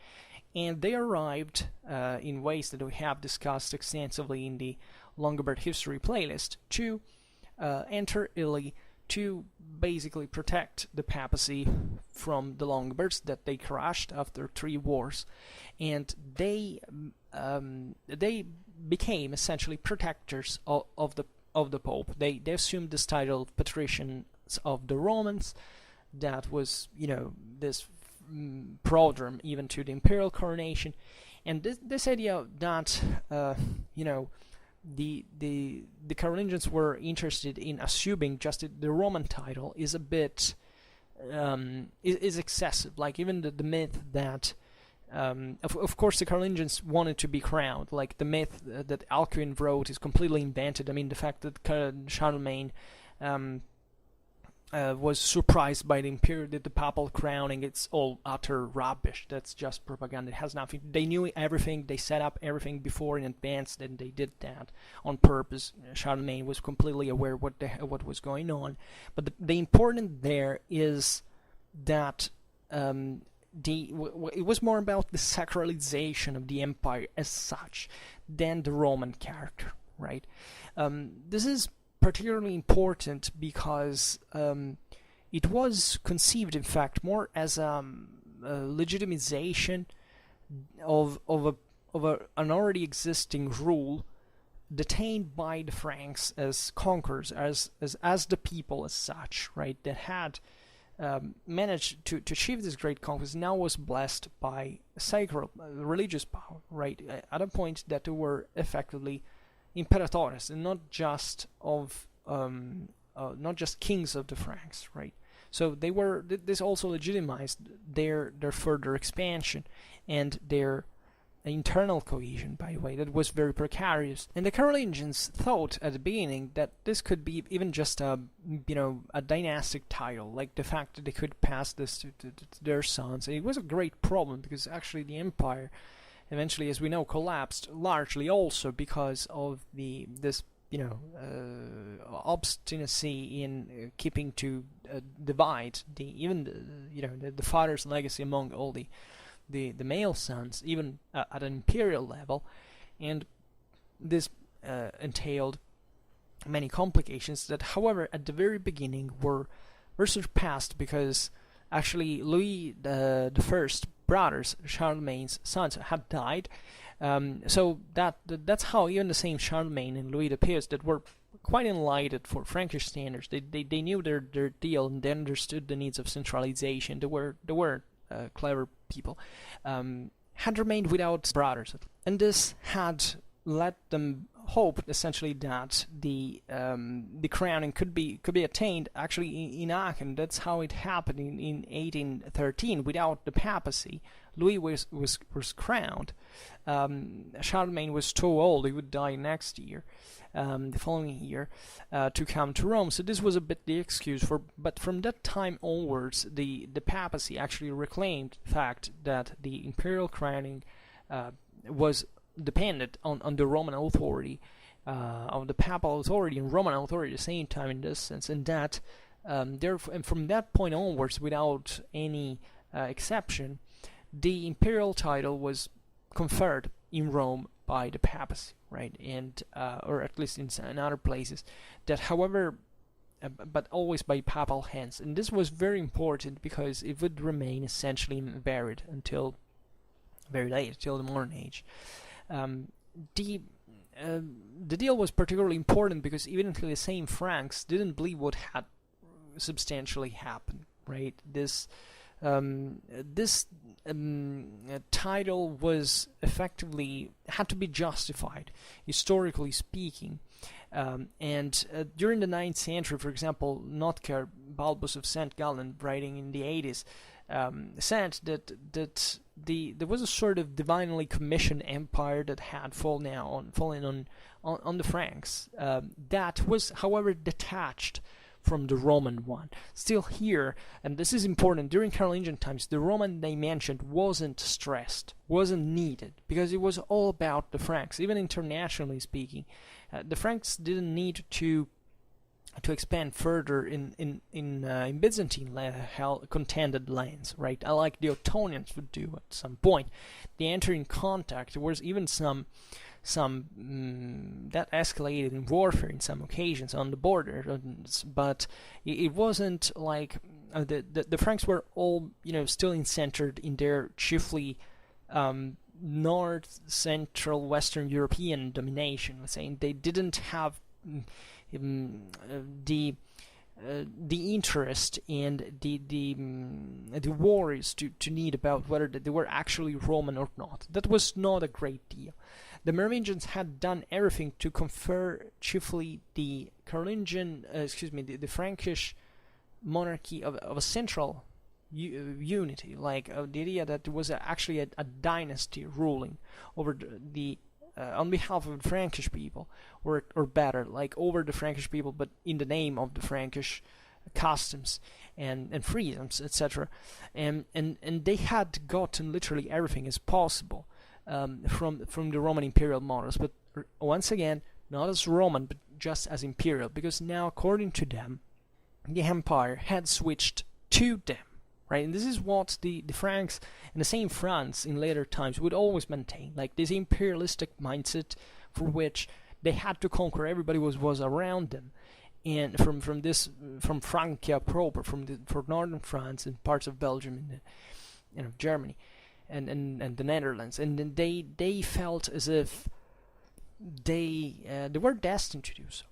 And they arrived in ways that we have discussed extensively in the Longobard History playlist to enter Italy to basically protect the papacy from the Longobards that they crushed after 3 wars. And they became essentially protectors of the Pope. They assumed this title of patricians of the Romans. That was, this prodrome even to the imperial coronation. And this idea that the Carolingians were interested in assuming just the Roman title is a bit is excessive. Like even the myth that of course the Carolingians wanted to be crowned. Like the myth that Alcuin wrote is completely invented. I mean, the fact that Charlemagne was surprised by the papal crowning, it's all utter rubbish. That's just propaganda. It has nothing. They knew everything. They set up everything before in advance, and they did that on purpose. Charlemagne was completely aware what was going on. But the important there is that it was more about the sacralization of the empire as such than the Roman character, right? This is particularly important because it was conceived, in fact, more as a legitimization of an already existing rule detained by the Franks as conquerors, as the people as such, right? That had managed to achieve this great conquest, now was blessed by sacred religious power, right? At a point that they were effectively imperatores, and not just kings of the Franks, right? So they were. This also legitimized their further expansion and their internal cohesion, by the way, that was very precarious. And the Carolingians thought at the beginning that this could be even just a dynastic title, like the fact that they could pass this to their sons. And it was a great problem because actually the empire eventually, as we know, collapsed largely also because of this obstinacy in keeping to divide the father's legacy among all the male sons, even at an imperial level. And this entailed many complications that, however, at the very beginning were surpassed because actually Louis the First brothers, Charlemagne's sons, had died. So that's how even the same Charlemagne and Louis the Pious, that were quite enlightened for Frankish standards, they knew their deal and they understood the needs of centralization. They were clever people, had remained without brothers, and this had led them hoped essentially that the crowning could be attained actually in Aachen. That's how it happened in 1813 without the papacy. Louis was crowned. Charlemagne was too old; he would die next year, the following year, to come to Rome. So this was a bit the excuse for. But from that time onwards, the papacy actually reclaimed the fact that the imperial crowning was depended on the Roman authority, on the papal authority and Roman authority at the same time in this sense, and that and from that point onwards, without any exception, the imperial title was conferred in Rome by the papacy, right? And or at least in other places, that however, but always by papal hands. And this was very important because it would remain essentially invaried until very late, till the modern age. The deal was particularly important because even the same Franks didn't believe what had substantially happened, right? This title was effectively had to be justified, historically speaking. And during the 9th century, for example, Notker Balbus of St. Gallen, writing in the 80s, said that there was a sort of divinely commissioned empire that had fallen on the Franks, that was, however, detached from the Roman one. Still here, and this is important, during Carolingian times, the Roman dimension wasn't stressed, wasn't needed, because it was all about the Franks. Even internationally speaking, the Franks didn't need to expand further in Byzantine contended lands, right? Like the Ottonians would do at some point. They entered in contact. There was even some that escalated in warfare in some occasions on the border, but it wasn't like the Franks were all still centered in their chiefly north, central, western European domination. Let's say they didn't have the interest and the worries to need about whether they were actually Roman or not. That was not a great deal. The Merovingians had done everything to confer chiefly the Carolingian, the Frankish monarchy of a central unity, like the idea that there was actually a dynasty ruling over the on behalf of the Frankish people, or better, like over the Frankish people, but in the name of the Frankish customs and freedoms, etc. And they had gotten literally everything as possible from the Roman imperial models, but once again, not as Roman, but just as imperial, because now, according to them, the empire had switched to them. Right, and this is what the Franks and the same France in later times would always maintain, like this imperialistic mindset for which they had to conquer everybody was around them, and from Francia proper, for northern France and parts of Belgium and Germany, and the Netherlands, and then they felt as if they were destined to do so.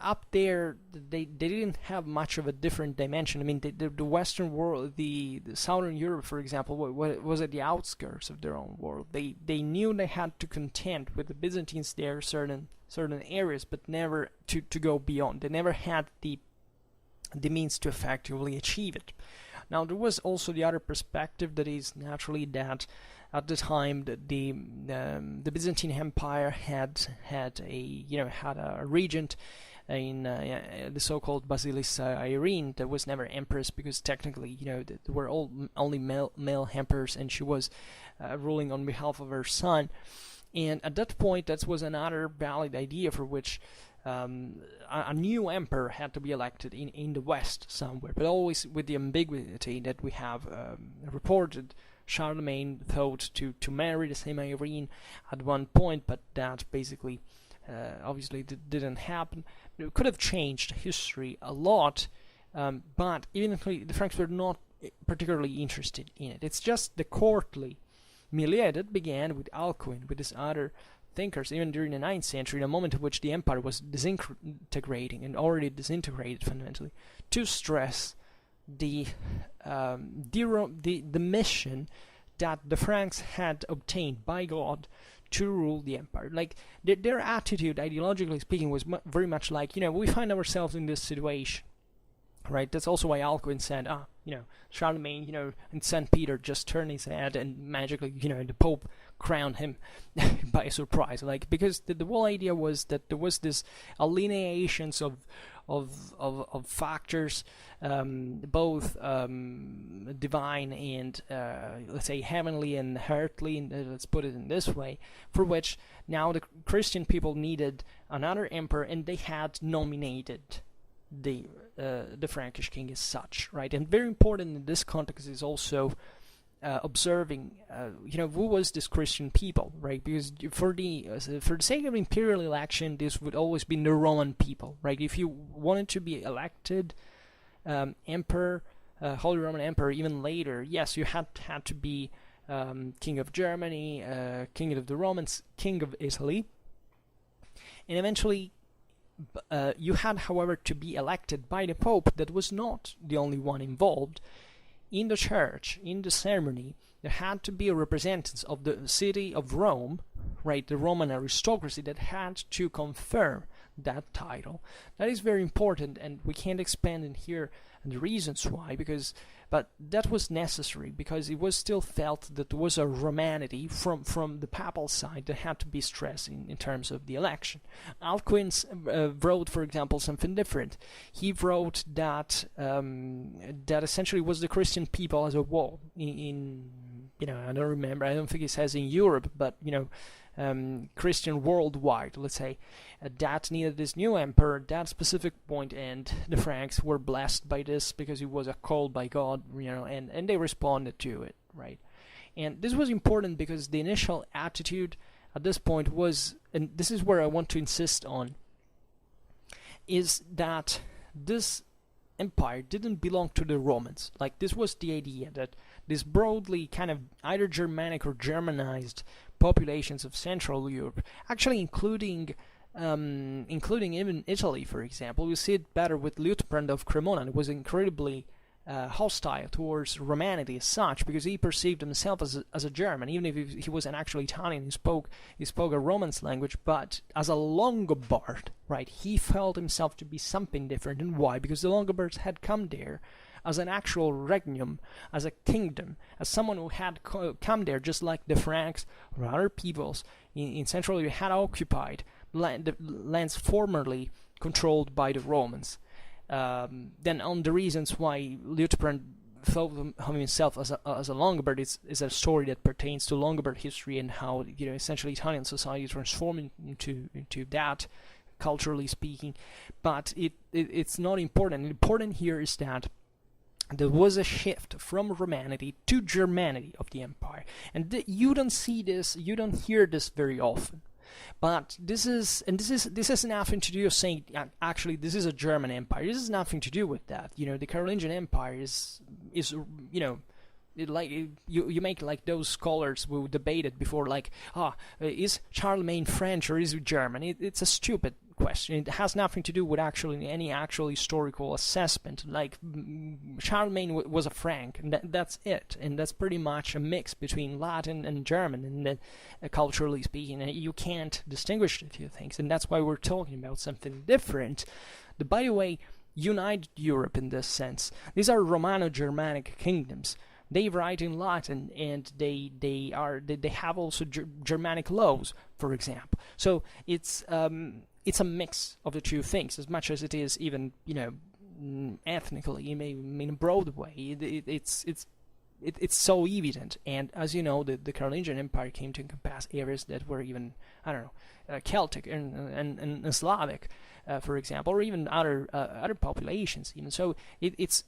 Up there, they didn't have much of a different dimension. I mean, the Western world, the Southern Europe, for example, was at the outskirts of their own world. They knew they had to contend with the Byzantines there, certain areas, but never to go beyond. They never had the means to effectively achieve it. Now, there was also the other perspective, that is naturally that at the time the Byzantine Empire had a regent in the so-called Basilis Irene that was never empress, because technically there were only male emperors, and she was ruling on behalf of her son. And at that point, that was another valid idea for which a new emperor had to be elected in the West somewhere, but always with the ambiguity that we have reported. Charlemagne thought to marry the same Irene at one point, but that basically obviously didn't happen. It could have changed history a lot, but even if the Franks were not particularly interested in it. It's just the courtly milieu that began with Alcuin, with his other thinkers, even during the 9th century, in a moment in which the empire was disintegrating and already disintegrated fundamentally, to stress the mission that the Franks had obtained by God to rule the empire. Like, their attitude, ideologically speaking, was very much like, we find ourselves in this situation, right? That's also why Alcuin said, Charlemagne, and St. Peter just turned his head and magically, the Pope crowned him by surprise. Like, because the whole idea was that there was this alineations of factors, both divine and let's say heavenly and earthly, let's put it in this way, for which now the Christian people needed another emperor, and they had nominated the Frankish king as such, right? And very important in this context is also observing, who was this Christian people, right? Because for the sake of imperial election, this would always be the Roman people, right? If you wanted to be elected emperor, Holy Roman Emperor, even later, yes, you had to be king of Germany, king of the Romans, king of Italy, and eventually you had, however, to be elected by the Pope. That was not the only one involved. In the church, in the ceremony, there had to be a representative of the city of Rome, right, the Roman aristocracy, that had to confirm that title. That is very important, and we can't expand in here the reasons why, but that was necessary, because it was still felt that there was a Romanity from the papal side that had to be stressed in terms of the election. Alcuin wrote, for example, something different. He wrote that that essentially was the Christian people as a whole. I don't remember. I don't think it says in Europe, but Christian worldwide, let's say, that needed this new emperor at that specific point, and the Franks were blessed by this because it was a call by God, and they responded to it, right? And this was important because the initial attitude at this point was, and this is where I want to insist on, is that this empire didn't belong to the Romans. Like, this was the idea that this broadly kind of either Germanic or Germanized populations of Central Europe, actually including even Italy, for example. We see it better with Liutprand of Cremona. It was incredibly hostile towards Romanity as such, because he perceived himself as a German, even if he wasn't actually Italian. He spoke a Romance language, but as a Longobard, right? He felt himself to be something different. And why? Because the Longobards had come there as an actual regnum, as a kingdom, as someone who had come there, just like the Franks or other peoples in Central Europe had occupied the lands formerly controlled by the Romans. Then on the reasons why Liutprand thought of himself as a Longobard is a story that pertains to Longobard history, and how essentially Italian society transformed into that, culturally speaking. But it's not important. Important here is that there was a shift from Romanity to Germanity of the empire, and you don't see this, you don't hear this very often. But this has nothing to do with saying actually this is a German empire. This has nothing to do with that. The Carolingian Empire is you make like those scholars who debated before, like, is Charlemagne French or is he German? It's a stupid question. It has nothing to do with any actual historical assessment. Like, Charlemagne was a Frank, and that's it. And that's pretty much a mix between Latin and German, and culturally speaking, you can't distinguish the two things. And that's why we're talking about something different. That, by the way, united Europe in this sense. These are Romano-Germanic kingdoms. They write in Latin, and they have also Germanic laws, for example. So it's a mix of the two things, as much as it is even ethnically, in a broad way. It's so evident. And as you know, the Carolingian Empire came to encompass areas that were even, Celtic and Slavic, for example, or even other populations even. So this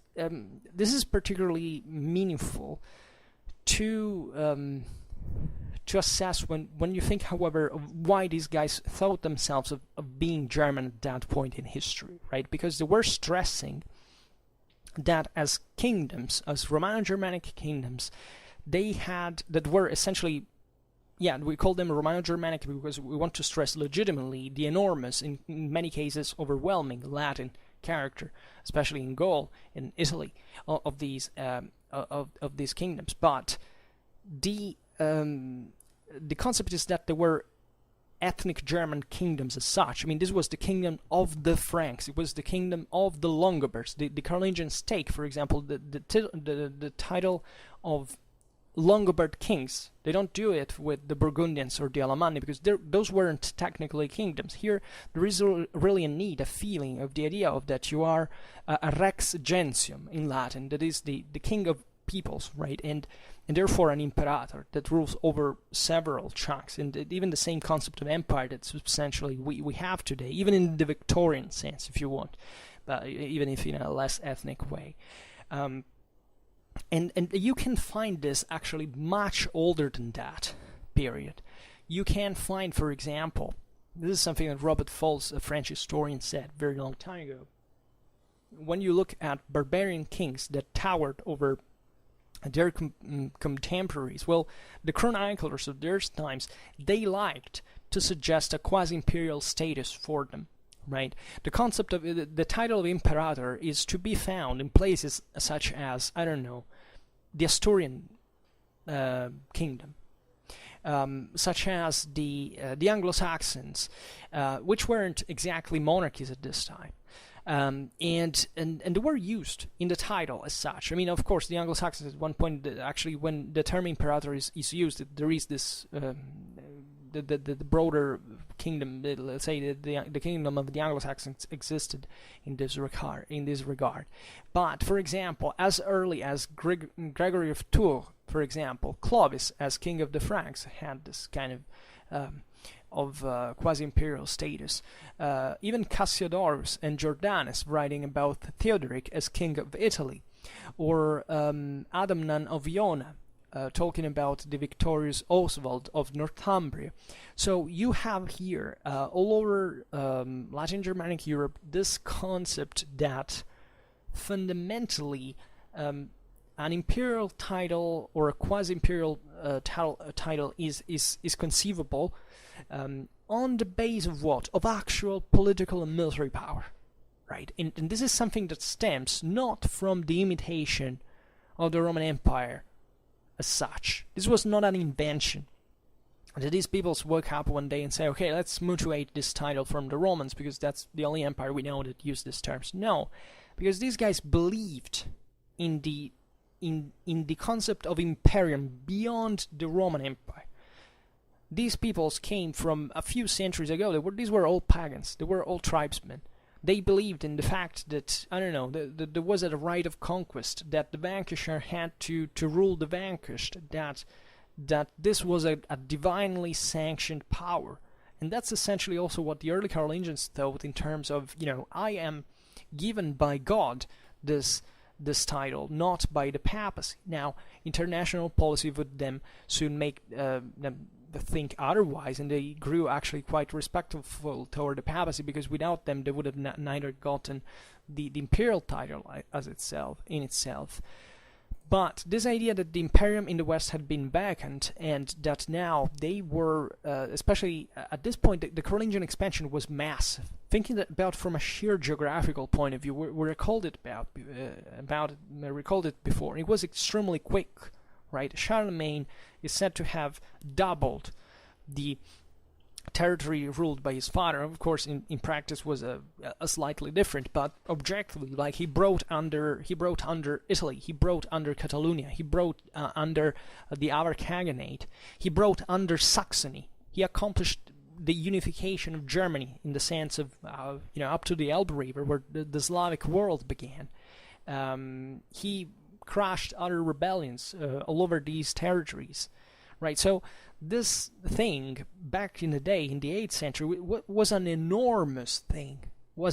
is particularly meaningful to assess when you think, however, of why these guys thought themselves of being German at that point in history, right? Because they were stressing that as kingdoms, as Romano-Germanic kingdoms, that were essentially, we call them Romano-Germanic because we want to stress legitimately the enormous, in many cases overwhelming Latin character, especially in Gaul, in Italy, of these kingdoms. But the concept is that there were ethnic German kingdoms as such. I mean, this was the kingdom of the Franks. It was the kingdom of the Longobards. The Carolingians take, for example, the title of Longobard kings. They don't do it with the Burgundians or the Alemanni because those weren't technically kingdoms. Here, there is really a need, a feeling of the idea of that you are a rex gentium in Latin, that is the king of peoples, right? And therefore an imperator that rules over several chunks, and even the same concept of empire that substantially we have today, even in the Victorian sense, if you want, even if in a less ethnic way. And you can find this actually much older than that period. You can find, for example, this is something that Robert Falls, a French historian, said a very long time ago. When you look at barbarian kings that towered over their contemporaries, well, the chroniclers of their times, they liked to suggest a quasi-imperial status for them, right? The concept of the title of imperator is to be found in places such as, I don't know, the Asturian kingdom, such as the Anglo-Saxons, which weren't exactly monarchies at this time. And they were used in the title as such. I mean, of course, the Anglo-Saxons at one point, actually, when the term imperator is used, there is this the broader kingdom, let's say the kingdom of the Anglo-Saxons existed in this regard. But for example, as early as Gregory of Tours, for example, Clovis as king of the Franks had this kind of quasi-imperial status. Even Cassiodorus and Jordanus writing about Theodoric as king of Italy, or Adamnan of Iona talking about the victorious Oswald of Northumbria. So you have here all over Latin Germanic Europe this concept that fundamentally an imperial title or a quasi-imperial title is conceivable on the base of what? Of actual political and military power, right? And this is something that stems not from the imitation of the Roman Empire as such. This was not an invention. That these peoples woke up one day and say, okay, let's mutuate this title from the Romans because that's the only empire we know that used these terms. No, because these guys believed in the concept of Imperium beyond the Roman Empire. These peoples came from a few centuries ago. These were all pagans. They were all tribesmen. They believed in the fact that, I don't know, there was a right of conquest, that the vanquisher had to rule the vanquished, that this was a divinely sanctioned power. And that's essentially also what the early Carolingians thought in terms of, I am given by God this title, not by the papacy. Now, international policy would then soon make them think otherwise, and they grew actually quite respectful toward the papacy, because without them they would have neither gotten the imperial title in itself. But this idea that the Imperium in the West had been vacant, and that now they were, especially at this point, the Carolingian expansion was massive. Thinking about from a sheer geographical point of view, we recalled it before. It was extremely quick, right? Charlemagne is said to have doubled the territory ruled by his father. Of course, in practice was a slightly different, but objectively, like he brought under Italy, he brought under Catalonia, he brought under the Avar Khaganate, he brought under Saxony. He accomplished the unification of Germany in the sense of up to the Elbe River, where the Slavic world began. He crushed other rebellions all over these territories, right? So this thing back in the day, in the 8th century, was an enormous thing. You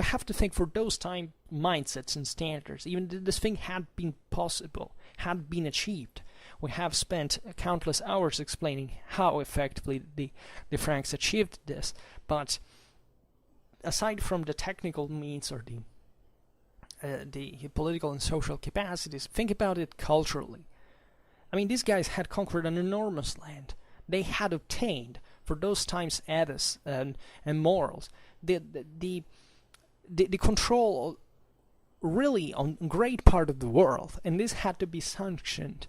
have to think for those time mindsets and standards. Even this thing had been possible, had been achieved. We have spent countless hours explaining how effectively the Franks achieved this. But aside from the technical means or the political and social capacities, think about it culturally. I mean, these guys had conquered an enormous land. They had obtained, for those times, edus and morals, the control really on great part of the world, and this had to be sanctioned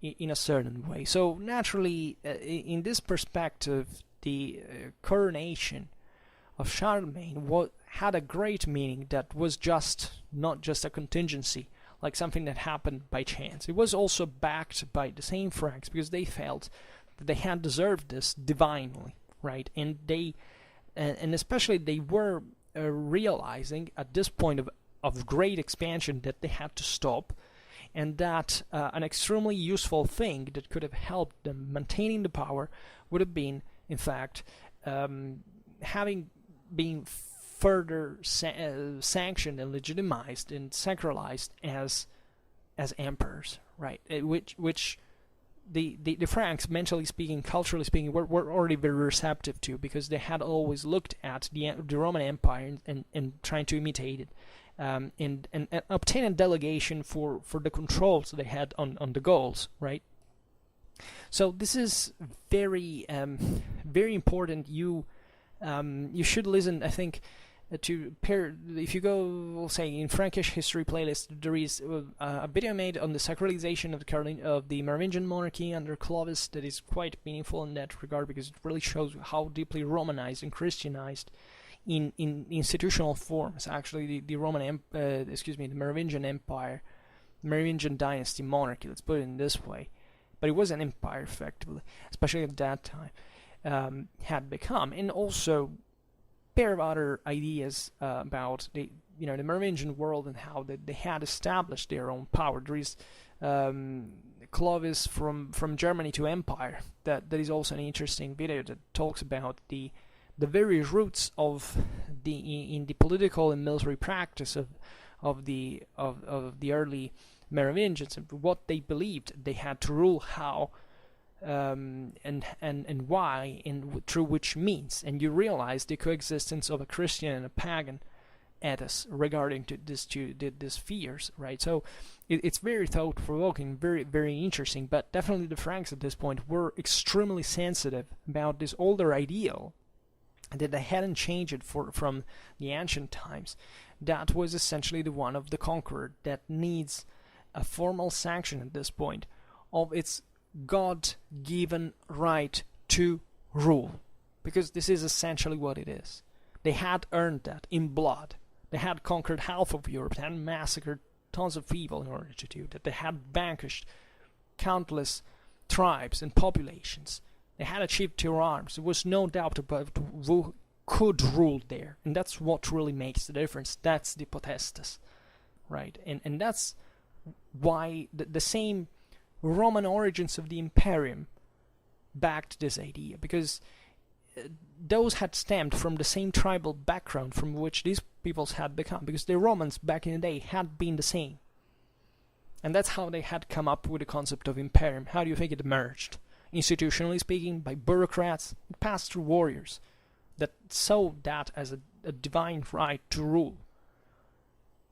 in a certain way. So naturally, in this perspective, the coronation of Charlemagne had a great meaning that was not just a contingency, like something that happened by chance. It was also backed by the same Franks, because they felt that they had deserved this divinely, right? And especially they were realizing at this point of great expansion that they had to stop, and that an extremely useful thing that could have helped them maintaining the power would have been, in fact, having been further sanctioned and legitimized and sacralized as emperors, right? Which the Franks, mentally speaking, culturally speaking, were already very receptive to, because they had always looked at the Roman Empire and trying to imitate it, and obtain a delegation for the controls they had on the Gauls, right? So this is very very important. You should listen, I think, if you go, we'll say, in Frankish history playlist, there is a video made on the sacralization of the Merovingian monarchy under Clovis that is quite meaningful in that regard, because it really shows how deeply Romanized and Christianized in institutional forms actually the Merovingian Empire, Merovingian dynasty monarchy, let's put it in this way, but it was an empire effectively, especially at that time, had become. And also pair of other ideas about the Merovingian world and how they had established their own power. There is Clovis from Germany to Empire. That is also an interesting video that talks about the very roots of in the political and military practice of the early Merovingians, and what they believed they had to rule, how, and why, and through which means. And you realize the coexistence of a Christian and a pagan ethos regarding to these fears, right? So it's very thought-provoking, very, very interesting. But definitely the Franks at this point were extremely sensitive about this older ideal that they hadn't changed from the ancient times. That was essentially the one of the conqueror that needs a formal sanction at this point of its God-given right to rule, because this is essentially what it is. They had earned that in blood. They had conquered half of Europe. They had massacred tons of people in order to do that. They had vanquished countless tribes and populations. They had achieved their arms. There was no doubt about who could rule there, and that's what really makes the difference. That's the potestas, right? And that's why the same Roman origins of the Imperium backed this idea, because those had stemmed from the same tribal background from which these peoples had become, because the Romans back in the day had been the same. And that's how they had come up with the concept of Imperium. How do you think it emerged? Institutionally speaking, by bureaucrats. It passed through warriors that saw that as a divine right to rule.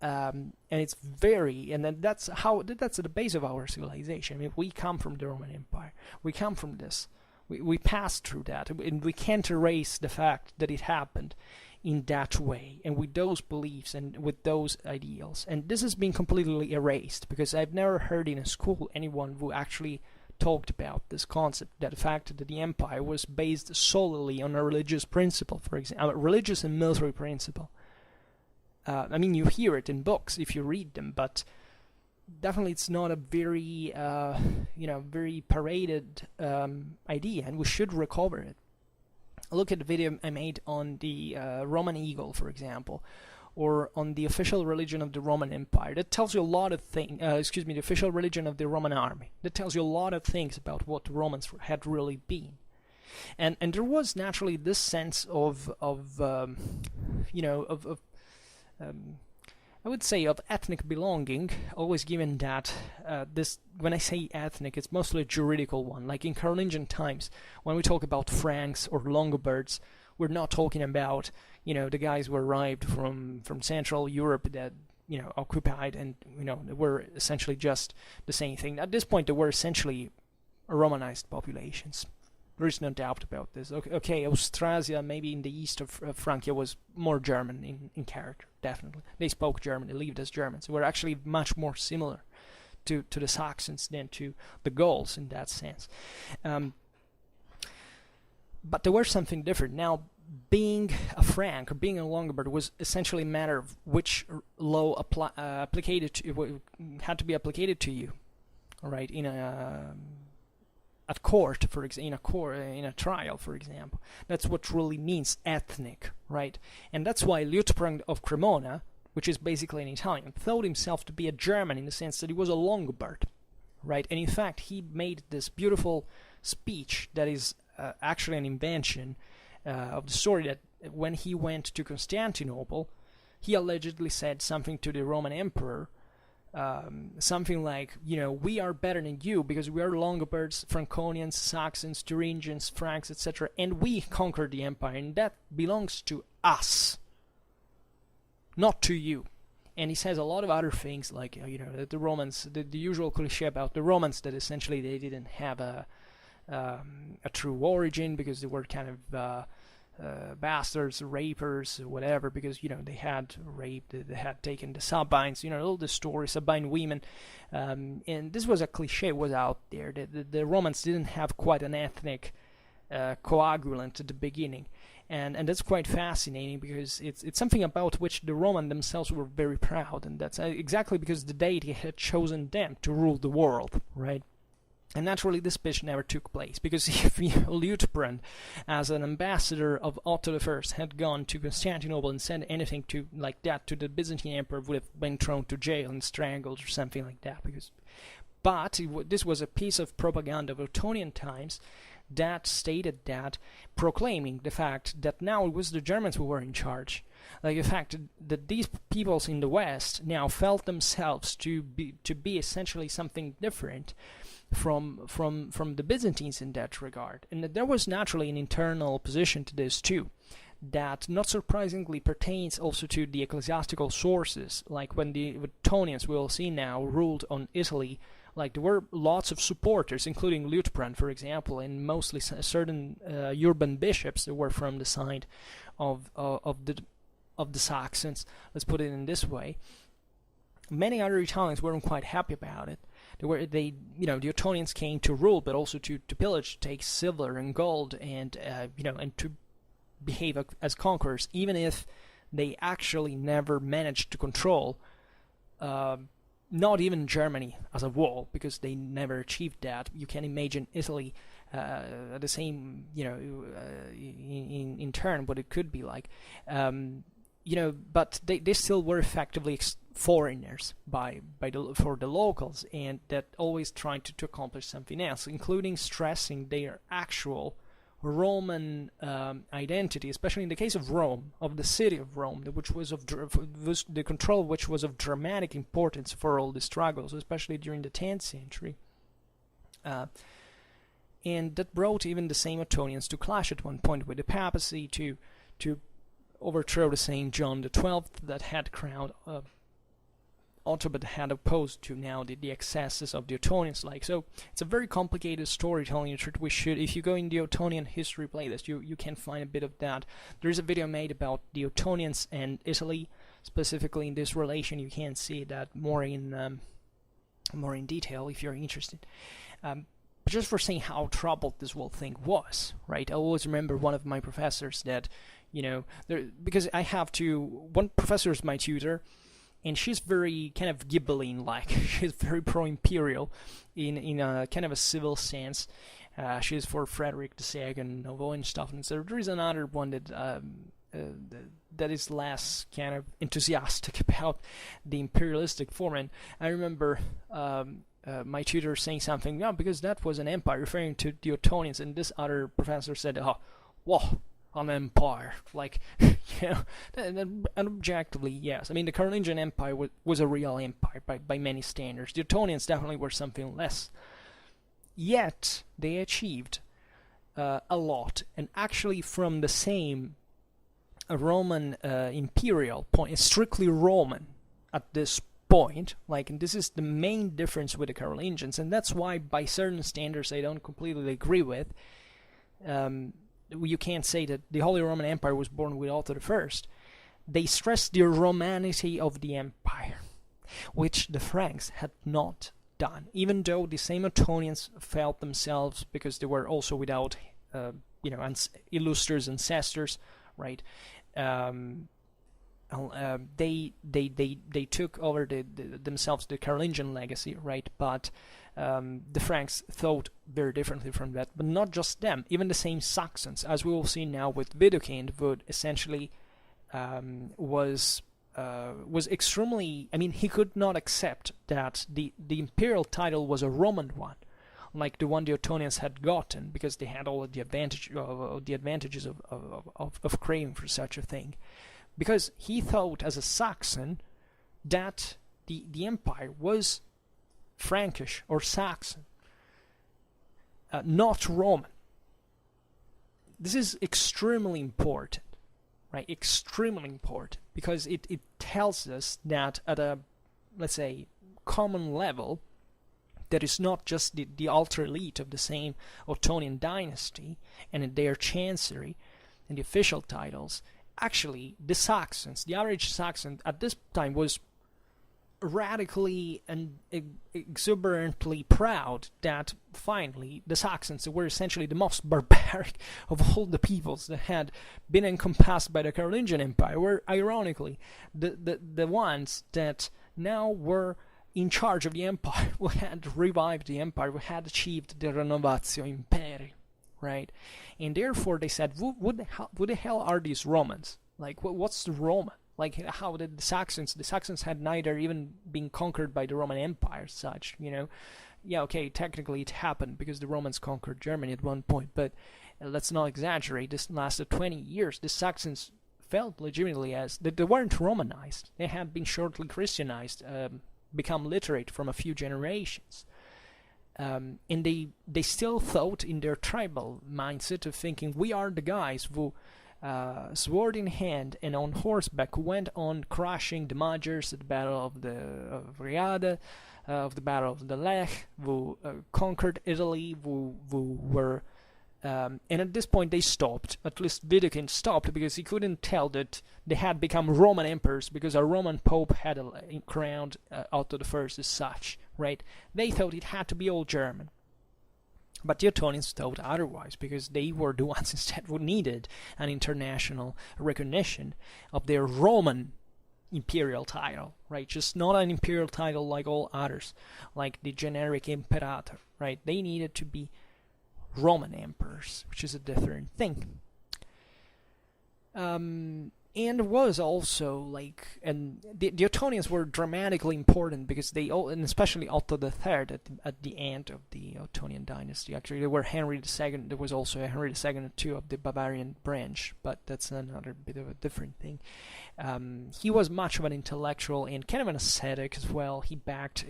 And it's that's at the base of our civilization. I mean, we come from the Roman Empire. We come from this. We passed through that, and we can't erase the fact that it happened in that way, and with those beliefs and with those ideals. And this has been completely erased, because I've never heard in a school anyone who actually talked about this concept, that the fact that the empire was based solely on a religious principle, for example, a religious and military principle. I mean, you hear it in books if you read them, but definitely it's not a very, very paraded idea, and we should recover it. Look at the video I made on the Roman eagle, for example, or on the official religion of the Roman Empire. That tells you a lot of things. The official religion of the Roman army. That tells you a lot of things about what the Romans had really been. And there was naturally this sense of I would say of ethnic belonging, always given that when I say ethnic, it's mostly a juridical one. Like in Carolingian times, when we talk about Franks or Longobards, we're not talking about, the guys who arrived from Central Europe that, occupied and, were essentially just the same thing. At this point, they were essentially Romanized populations. There is no doubt about this. Okay, Austrasia, maybe in the east of Francia, was more German in character, definitely. They spoke German, they lived as Germans. They were actually much more similar to the Saxons than to the Gauls in that sense. But there was something different. Now, being a Frank or being a Longobarд was essentially a matter of which law had to be applied to you. All right, at court, for example, in a trial, for example. That's what really means ethnic, right? And that's why Liutprand of Cremona, which is basically an Italian, thought himself to be a German in the sense that he was a Longobard, right? And in fact, he made this beautiful speech that is actually an invention of the story, that when he went to Constantinople, he allegedly said something to the Roman emperor, something like, we are better than you because we are Longobards, Franconians, Saxons, Thuringians, Franks, etc., and we conquered the empire, and that belongs to us, not to you. And he says a lot of other things, like, that the Romans, the usual cliche about the Romans, that essentially they didn't have a true origin because they were kind of bastards, rapers, whatever, because they had raped, they had taken the Sabines, all the stories, Sabine women, and this was a cliche, was out there. The Romans didn't have quite an ethnic coagulant at the beginning, and that's quite fascinating, because it's something about which the Romans themselves were very proud, and that's exactly because the deity had chosen them to rule the world, right? And naturally, this speech never took place, because if Liutprand, as an ambassador of Otto I, had gone to Constantinople and said anything like that to the Byzantine emperor, would have been thrown to jail and strangled or something like that. But this was a piece of propaganda of Ottonian times that stated that, proclaiming the fact that now it was the Germans who were in charge. Like the fact that these peoples in the West now felt themselves to be essentially something different from the Byzantines in that regard. And that there was naturally an internal opposition to this too, that not surprisingly pertains also to the ecclesiastical sources. Like when the Ottonians, we'll see now, ruled on Italy, like there were lots of supporters, including Liutprand, for example, and mostly certain urban bishops that were from the side of the Saxons. Let's put it in this way. Many other Italians weren't quite happy about it. The Ottonians came to rule, but also to pillage, to take silver and gold, and and to behave as conquerors, even if they actually never managed to control, not even Germany as a whole, because they never achieved that. You can imagine Italy, the same, in turn, what it could be like. But they still were effectively foreigners for the locals, and that always trying to accomplish something else, including stressing their actual Roman identity, especially in the case of Rome, of the city of Rome, which was the control of which was of dramatic importance for all the struggles, especially during the 10th century. And that brought even the same Ottonians to clash at one point with the Papacy, to overthrow the Saint John XII that had crowned Otto, but had opposed to now the excesses of the Ottonians. So it's a very complicated storytelling that we should, if you go in the Ottonian history playlist, you can find a bit of that. There is a video made about the Ottonians and Italy, specifically in this relation. You can see that more in detail if you're interested. But just for saying how troubled this whole thing was, right? I always remember one of my professors that, because I have one professor is my tutor, and she's very kind of Ghibelline-like. She's very pro-imperial in a kind of a civil sense. She's for Frederick II and Novo and stuff. And so there is another one that is less kind of enthusiastic about the imperialistic form. And I remember my tutor saying something, because that was an empire, referring to the Ottonians, and this other professor said, whoa, an empire, and objectively, yes. I mean, the Carolingian Empire was a real empire by many standards. The Ottonians definitely were something less. Yet, they achieved a lot, and actually from the same Roman imperial point, strictly Roman at this point, and this is the main difference with the Carolingians, and that's why by certain standards I don't completely agree with. You can't say that the Holy Roman Empire was born with Otto I. They stressed the Romanity of the empire, which the Franks had not done, even though the same Ottonians felt themselves, because they were also without, illustrious ancestors, right? They took over themselves the Carolingian legacy, right? But the Franks thought very differently from that. But not just them, even the same Saxons, as we will see now with Widukind, would essentially was extremely. I mean, he could not accept that the imperial title was a Roman one, like the one the Ottonians had gotten, because they had all of the advantages of craving for such a thing. Because he thought, as a Saxon, that the empire was Frankish or Saxon, not Roman. This is extremely important, right? Extremely important, because it tells us that at a, let's say, common level, that is not just the ultra elite of the same Ottonian dynasty and in their chancery and the official titles. Actually, the Saxons, the average Saxon at this time, was radically and exuberantly proud that finally the Saxons were essentially the most barbaric of all the peoples that had been encompassed by the Carolingian Empire, were ironically the ones that now were in charge of the empire, who had revived the empire, who had achieved the Renovatio Imperii, right? And therefore they said, what the hell are these Romans? Like, what's the Roman? Like, how did the Saxons had neither even been conquered by the Roman Empire as such, Yeah, okay, technically it happened because the Romans conquered Germany at one point, but let's not exaggerate. This lasted 20 years. The Saxons felt legitimately as that they weren't Romanized. They had been shortly Christianized, become literate from a few generations. And they still thought in their tribal mindset of thinking, we are the guys who, sword in hand and on horseback, went on crushing the Magyars at the Battle of Riada, of the Battle of the Lech, who conquered Italy, who were... and at this point they stopped. At least Widukind stopped, because he couldn't tell that they had become Roman emperors because a Roman pope had crowned Otto I as such, right? They thought it had to be all German. But the Ottonians thought otherwise, because they were the ones instead who needed an international recognition of their Roman imperial title, right? Just not an imperial title like all others, like the generic imperator, right? They needed to be Roman emperors, which is a different thing. And was also like, and the Ottonians were dramatically important because they all, and especially Otto III at the end of the Ottonian dynasty. Actually, there were Henry II. There was also a Henry II too of the Bavarian branch, but that's another bit of a different thing. He was much of an intellectual and kind of an ascetic as well. He backed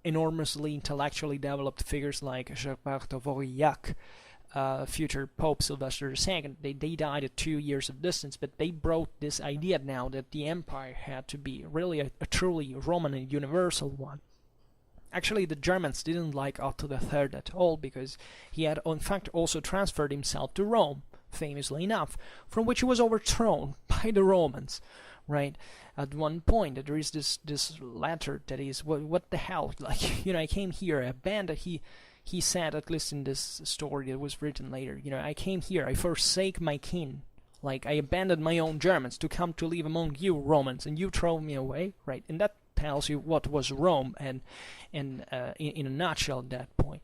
enormously intellectually developed figures like Schwerpunkt of Aurillac, future Pope Sylvester II. They died at 2 years of distance, but they brought this idea now that the empire had to be really a truly Roman and universal one. Actually, the Germans didn't like Otto III at all, because he had in fact also transferred himself to Rome, famously enough, from which he was overthrown by the Romans. Right, at one point there is this letter that is, what the hell, like, I came here, a band that he said, at least in this story that was written later, I came here, I forsake my kin, like I abandoned my own Germans to come to live among you Romans, and you throw me away, right? And that tells you what was Rome, and in a nutshell at that point,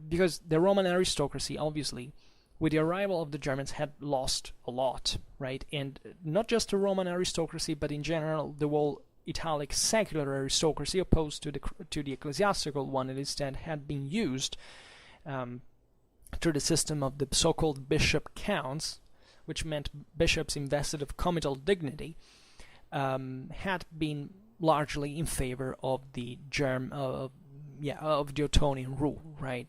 because the Roman aristocracy, obviously, with the arrival of the Germans, had lost a lot, right? And not just the Roman aristocracy, but in general the whole Italic secular aristocracy, opposed to the ecclesiastical one that instead had been used through the system of the so-called bishop counts, which meant bishops invested of comital dignity, had been largely in favor of the Ottonian rule, right?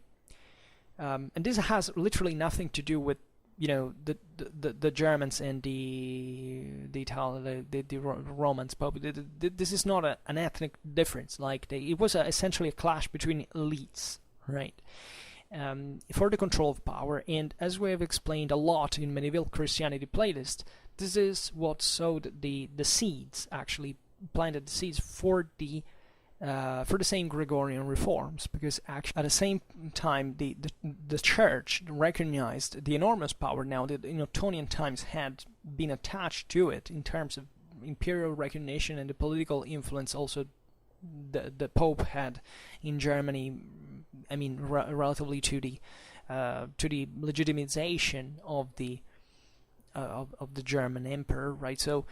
And this has literally nothing to do with the Germans and the Romans. This is not an ethnic difference. Like it was essentially a clash between elites, right? For the control of power. And as we have explained a lot in Medieval Christianity playlist, this is what sowed the seeds, actually planted the seeds for the for the same Gregorian reforms, because actually at the same time the church recognized the enormous power now that in Ottonian times had been attached to it in terms of imperial recognition and the political influence also the Pope had in Germany. I mean, relatively to the legitimization of the German Emperor, right? So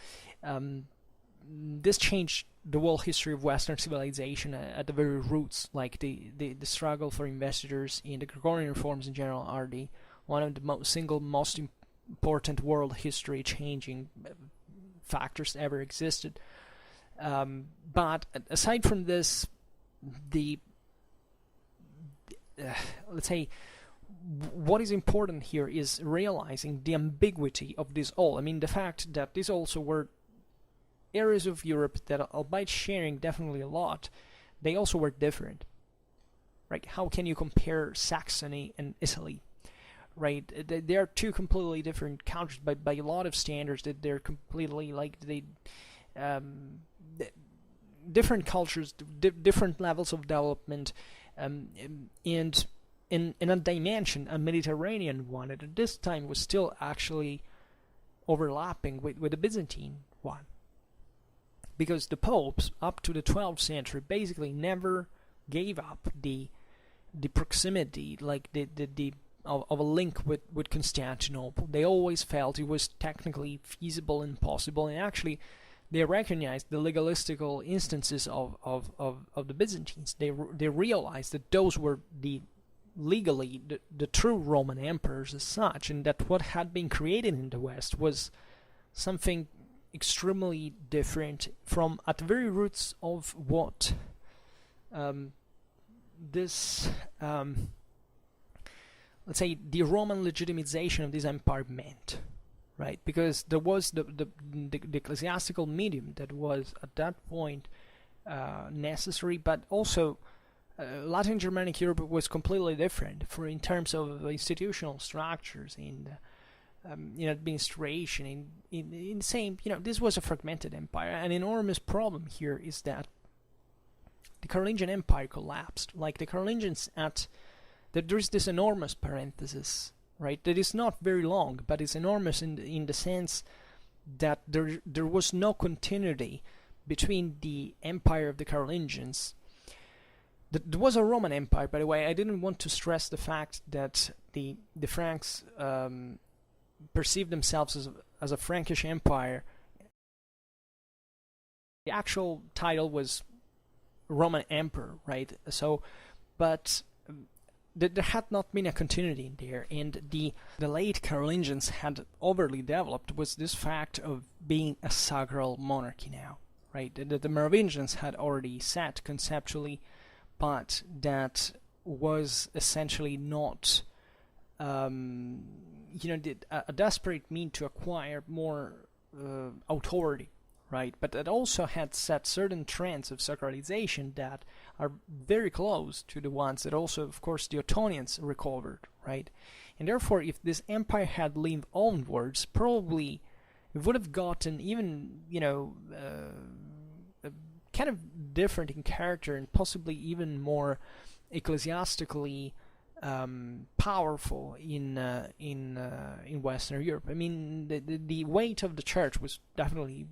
this changed the whole history of Western civilization at the very roots. Like the struggle for investitures in the Gregorian reforms in general are one of the single most important world history changing factors ever existed. But aside from this, let's say, what is important here is realizing the ambiguity of this all. I mean, the fact that these also were areas of Europe that, albeit sharing definitely a lot, they also were different. Right? How can you compare Saxony and Italy? Right? They are two completely different countries by a lot of standards. That they're completely like different cultures, different levels of development, and in a dimension, a Mediterranean one, at this time was still actually overlapping with the Byzantine one. Because the popes, up to the 12th century, basically never gave up the proximity, like of a link with Constantinople. They always felt it was technically feasible and possible, and actually they recognized the legalistical instances of the Byzantines. They realized that those were legally the true Roman emperors as such, and that what had been created in the West was something extremely different from at the very roots of what let's say the Roman legitimization of this empire meant, right? Because there was the ecclesiastical medium that was at that point necessary, but also Latin Germanic Europe was completely different in terms of institutional structures and in administration, in same, this was a fragmented empire. An enormous problem here is that the Carolingian Empire collapsed. Like the Carolingians there's this enormous parenthesis, right? That is not very long, but it's enormous in the sense that there was no continuity between the empire of the Carolingians. There was a Roman Empire, by the way. I didn't want to stress the fact that the Franks perceived themselves as a Frankish empire. The actual title was Roman Emperor, right? So, but there had not been a continuity in there, and the late Carolingians had overly developed was this fact of being a sacral monarchy now, right? The Merovingians had already set conceptually, but that was essentially not a desperate mean to acquire more authority, right? But it also had set certain trends of sacralization that are very close to the ones that also, of course, the Ottonians recovered, right? And therefore, if this empire had leaned onwards, probably it would have gotten even, kind of different in character and possibly even more ecclesiastically powerful in Western Europe. I mean, the weight of the church was definitely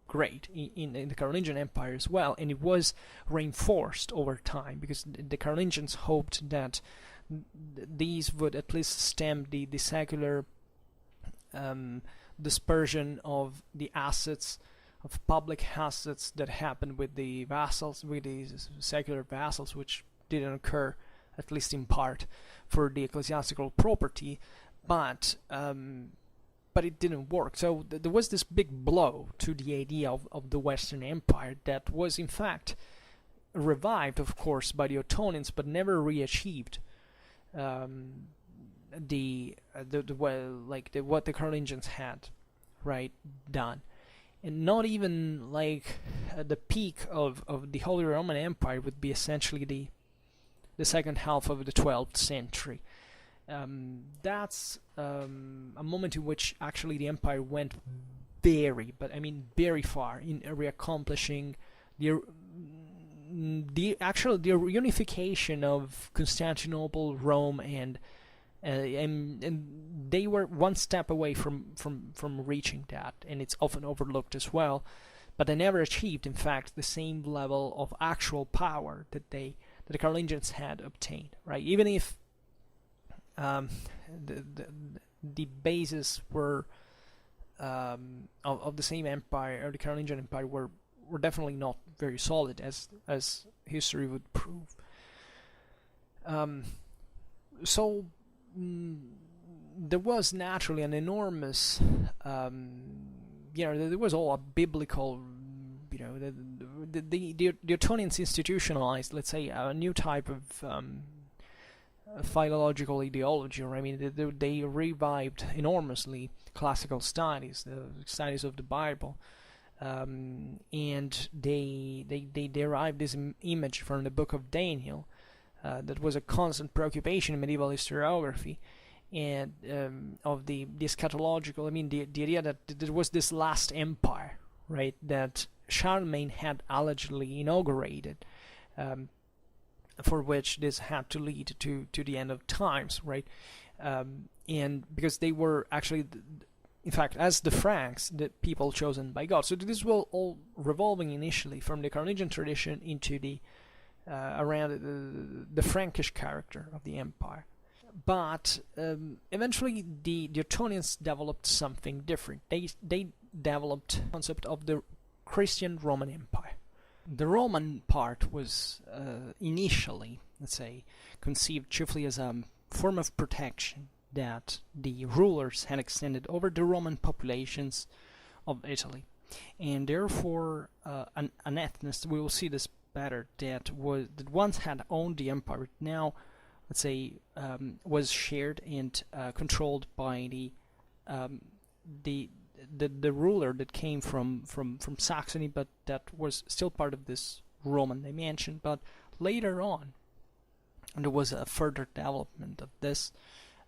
great in the Carolingian Empire as well, and it was reinforced over time because the Carolingians hoped that these would at least stem the secular dispersion of the assets, of public assets that happened with the vassals, with the secular vassals, which didn't occur, at least in part, for the ecclesiastical property, but it didn't work. So there was this big blow to the idea of the Western Empire that was in fact revived, of course, by the Ottonians, but never re-achieved what the Carolingians had done. And not even the peak of the Holy Roman Empire would be essentially the second half of the 12th century. That's a moment in which actually the empire went very far in reaccomplishing the reunification of Constantinople, Rome, and they were one step away from reaching that, and it's often overlooked as well. But they never achieved, in fact, the same level of actual power that the Carolingians had obtained. Right, even if the bases were of the same empire, or the Carolingian Empire, were definitely not very solid, as history would prove. So there was naturally an enormous, there was all a biblical, the Ottonians institutionalized, let's say, a new type of philological ideology. Or, I mean, they revived enormously classical studies, the studies of the Bible. And they derived this image from the book of Daniel, that was a constant preoccupation in medieval historiography, and of the eschatological. I mean, the idea that there was this last empire, right, that Charlemagne had allegedly inaugurated, for which this had to lead to the end of times, right, and because they were actually, in fact, as the Franks, the people chosen by God. So this was all revolving initially from the Carolingian tradition into the around the Frankish character of the empire. But eventually the Ottonians developed something different. They developed the concept of the Christian Roman Empire. The Roman part was initially, let's say, conceived chiefly as a form of protection that the rulers had extended over the Roman populations of Italy, and therefore an ethnicity, we will see this better, that once had owned the empire, now, let's say, was shared and controlled by the ruler that came from Saxony, but that was still part of this Roman dimension. But later on, there was a further development of this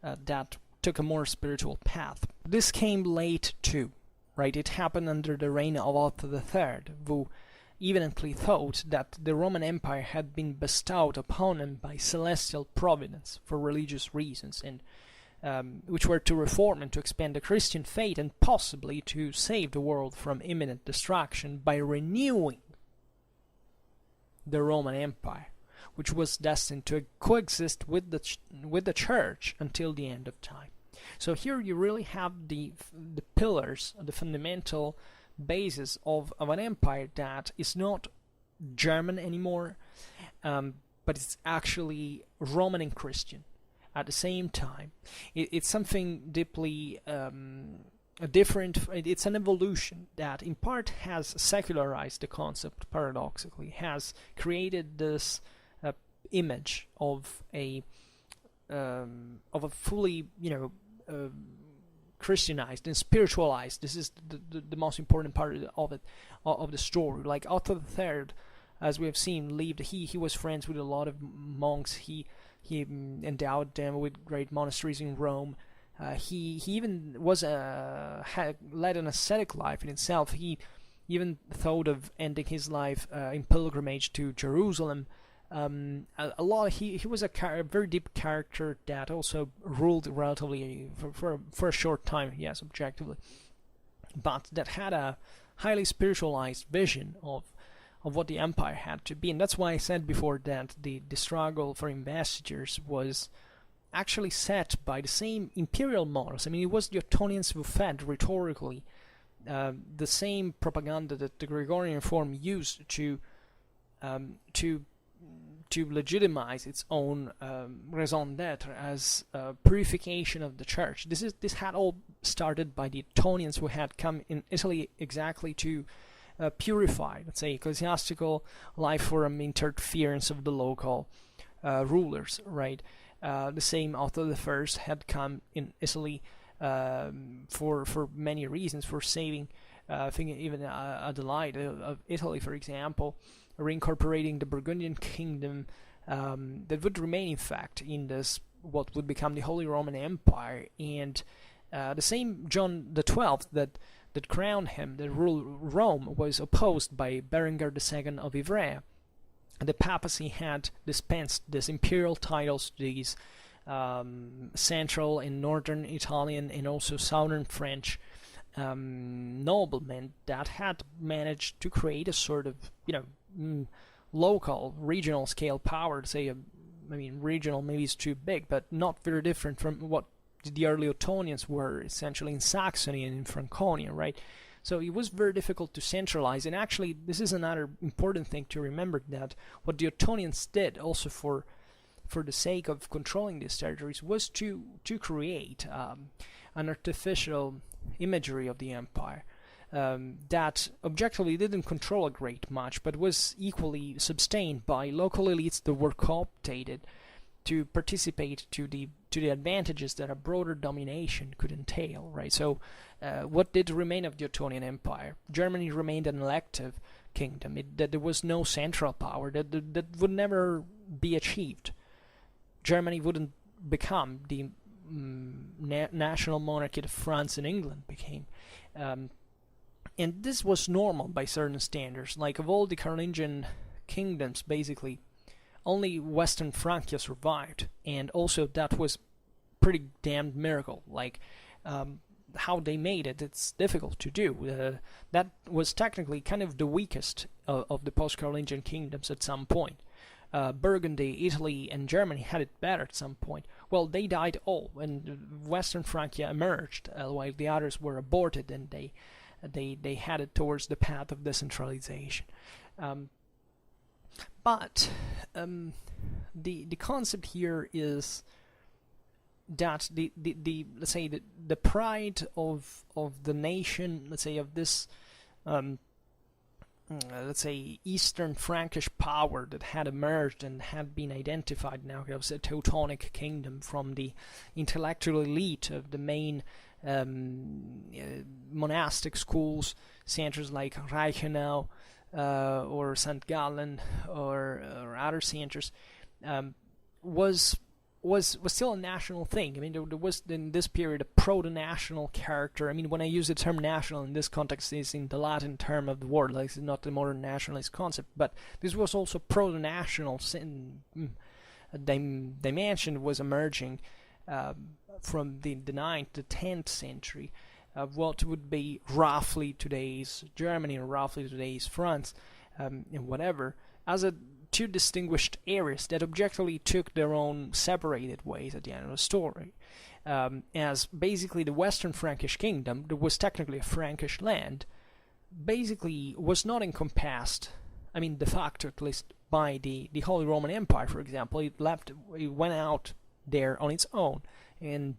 that took a more spiritual path. This came late too, right? It happened under the reign of Otto III, who evidently thought that the Roman Empire had been bestowed upon him by celestial providence for religious reasons, and which were to reform and to expand the Christian faith, and possibly to save the world from imminent destruction by renewing the Roman Empire, which was destined to coexist with the Church until the end of time. So here you really have the pillars, the fundamental basis of an empire that is not German anymore, but it's actually Roman and Christian at the same time. It's something deeply different. It's an evolution that in part has secularized the concept, paradoxically, has created this image of a fully, Christianized and spiritualized. This is the most important part of it, of the story. Like Otto III, as we have seen, he was friends with a lot of monks. He endowed them with great monasteries in Rome. He even had led an ascetic life in itself. He even thought of ending his life in pilgrimage to Jerusalem. He was a very deep character that also ruled relatively for a short time, yes, objectively, but that had a highly spiritualized vision of what the empire had to be. And that's why I said before that the struggle for investitures was actually set by the same imperial models. I mean, it was the Ottonians who fed rhetorically the same propaganda that the Gregorian reform used to legitimize its own raison d'etre as purification of the church. This had all started by the Ottonians, who had come in Italy exactly to purify, let's say, ecclesiastical life from interference of the local rulers, right? The same Otto I had come in Italy for many reasons, for saving, I think even Adelaide of Italy, for example, reincorporating the Burgundian kingdom that would remain, in fact, in this what would become the Holy Roman Empire. And the same John XII that crowned him, that ruled Rome, was opposed by Berengar II of Ivrea. the papacy had dispensed these imperial titles to these central and northern Italian and also southern French noblemen that had managed to create a sort of, local, regional scale power. To say, regional maybe is too big, but not very different from what the early Ottonians were essentially in Saxony and in Franconia, right? So it was very difficult to centralize, and actually this is another important thing to remember, that what the Ottonians did also for the sake of controlling these territories was to create an artificial imagery of the empire that objectively didn't control a great much, but was equally sustained by local elites that were cooptated to participate to the advantages that a broader domination could entail, right? So what did remain of the Ottonian Empire? Germany remained an elective kingdom. That there was no central power that would never be achieved. Germany wouldn't become the national monarchy that France and England became. And this was normal by certain standards. Like, of all the Carolingian kingdoms, basically, only Western Francia survived, and also that was pretty damned miracle. Like, how they made it, it's difficult to do. That was technically kind of the weakest of the post-Carolingian kingdoms at some point. Burgundy, Italy, and Germany had it better at some point. Well, they died all, and Western Francia emerged, while the others were aborted, and they headed towards the path of decentralization. But the concept here is that the let's say the pride of the nation, let's say of this let's say Eastern Frankish power that had emerged and had been identified now as a Teutonic kingdom from the intellectual elite of the main monastic schools, centers like Reichenau or St. Gallen or other centers, was still a national thing. I mean, there was in this period a proto-national character. I mean, when I use the term national in this context, it's in the Latin term of the word, like it's not the modern nationalist concept, but this was also proto-national dimension was emerging from the 9th to 10th century of what would be roughly today's Germany or roughly today's France, and whatever, as two distinguished areas that objectively took their own separated ways at the end of the story. As basically the Western Frankish kingdom, that was technically a Frankish land, basically was not encompassed, I mean de facto at least, by the Holy Roman Empire, for example. It went out there on its own and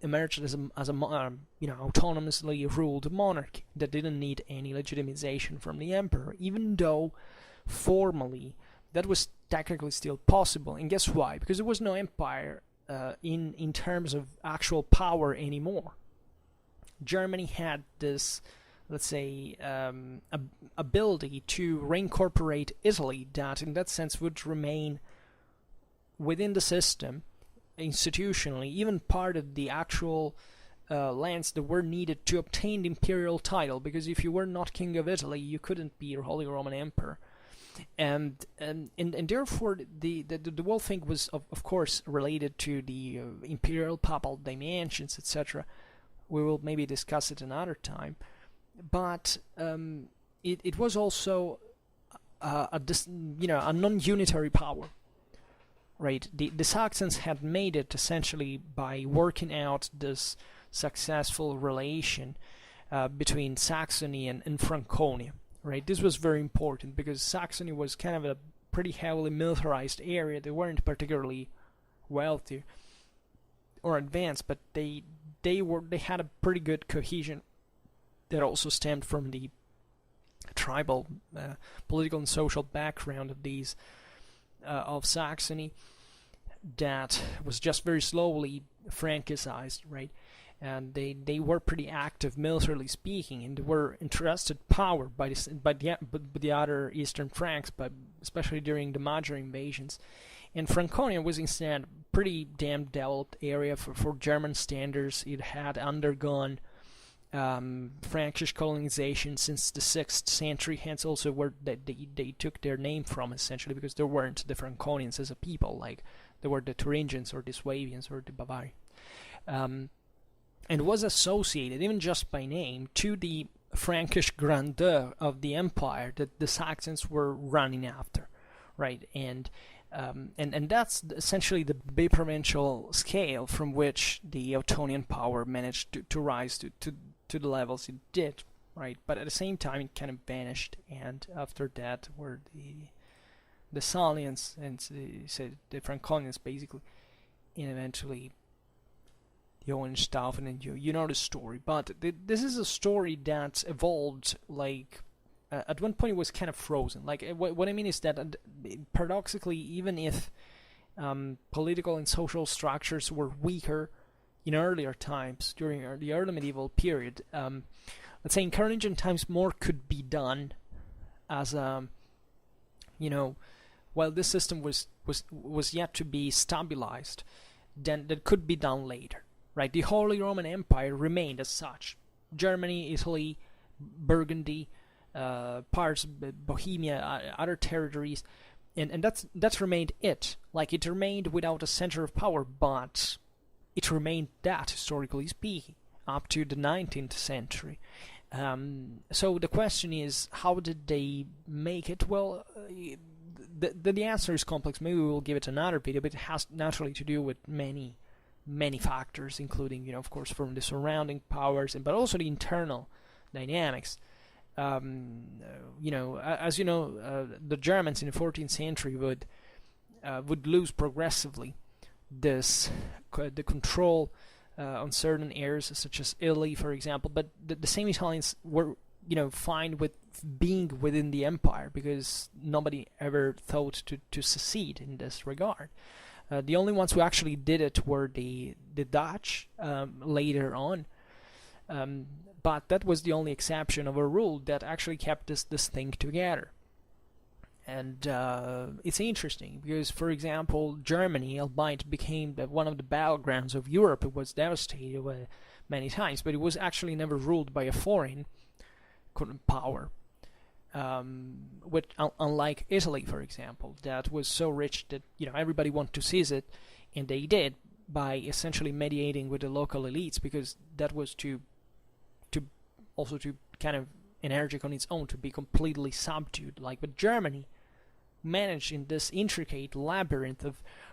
emerged as a autonomously ruled monarchy that didn't need any legitimization from the emperor, even though formally that was technically still possible. And guess why? Because there was no empire in terms of actual power anymore. Germany had this, let's say, ability to reincorporate Italy that in that sense would remain within the system institutionally, even part of the actual lands that were needed to obtain the imperial title, because if you were not king of Italy, you couldn't be Holy Roman Emperor. And therefore the whole thing was of course related to the imperial papal dimensions, etc. We will maybe discuss it another time, but it was also a non-unitary power, right? The Saxons had made it essentially by working out this successful relation between Saxony and Franconia. Right, this was very important because Saxony was kind of a pretty heavily militarized area. They weren't particularly wealthy or advanced, but they had a pretty good cohesion that also stemmed from the tribal, political and social background of these of Saxony that was just very slowly Francicized, right? And they were pretty active militarily speaking, and they were entrusted power by the other Eastern Franks, but especially during the Magyar invasions. And Franconia was instead a pretty damn developed area for German standards. It had undergone Frankish colonization since the 6th century, hence also where they took their name from, essentially, because there weren't the Franconians as a people, like there were the Thuringians or the Swabians or the Bavarians. And was associated, even just by name, to the Frankish grandeur of the empire that the Saxons were running after, right? And that's essentially the biprovincial scale from which the Ottonian power managed to rise to the levels it did, right? But at the same time, it kind of vanished, and after that were the Salians and the Franconians, basically, and eventually the Hohenstaufen, and you know the story. But this is a story that evolved, like, at one point it was kind of frozen. Like, what I mean is that, paradoxically, even if political and social structures were weaker in earlier times, during the early medieval period, let's say in Carolingian times, more could be done as while this system was yet to be stabilized, then that could be done later. Right, the Holy Roman Empire remained as such. Germany, Italy, Burgundy, parts of Bohemia, other territories, and that's remained it. Like, it remained without a center of power, but it remained that, historically speaking, up to the 19th century. So the question is, how did they make it? Well, the answer is complex. Maybe we will give it another video, but it has naturally to do with many factors, including, of course, from the surrounding powers, but also the internal dynamics. As you know, the Germans in the 14th century would lose progressively the control on certain areas, such as Italy, for example. But the same Italians were, fine with being within the empire, because nobody ever thought to secede in this regard. The only ones who actually did it were the Dutch later on, but that was the only exception of a rule that actually kept this thing together. And it's interesting because, for example, Germany, albeit became one of the battlegrounds of Europe, it was devastated many times, but it was actually never ruled by a foreign power. Unlike Italy, for example, that was so rich that everybody wanted to seize it, and they did, by essentially mediating with the local elites, because that was to kind of energetic on its own, to be completely subdued. But Germany managed, in this intricate labyrinth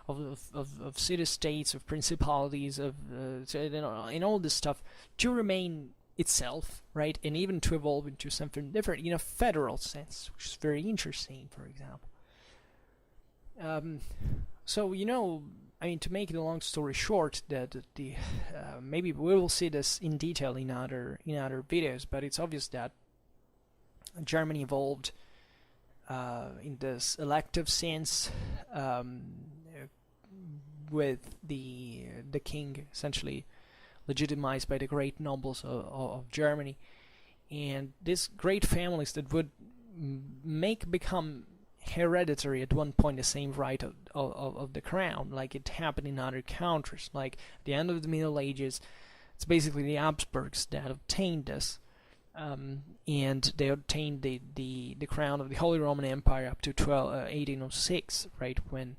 of city-states, of principalities, in all this stuff, to remain itself, right, and even to evolve into something different in a federal sense, which is very interesting, for example. So, to make the long story short, that maybe we will see this in detail in other videos, but it's obvious that Germany evolved in this elective sense, with the king essentially legitimized by the great nobles of Germany, and these great families that would become hereditary at one point, the same right of the crown, like it happened in other countries. Like at the end of the Middle Ages, it's basically the Habsburgs that obtained this, and they obtained the crown of the Holy Roman Empire up to 1806, right, when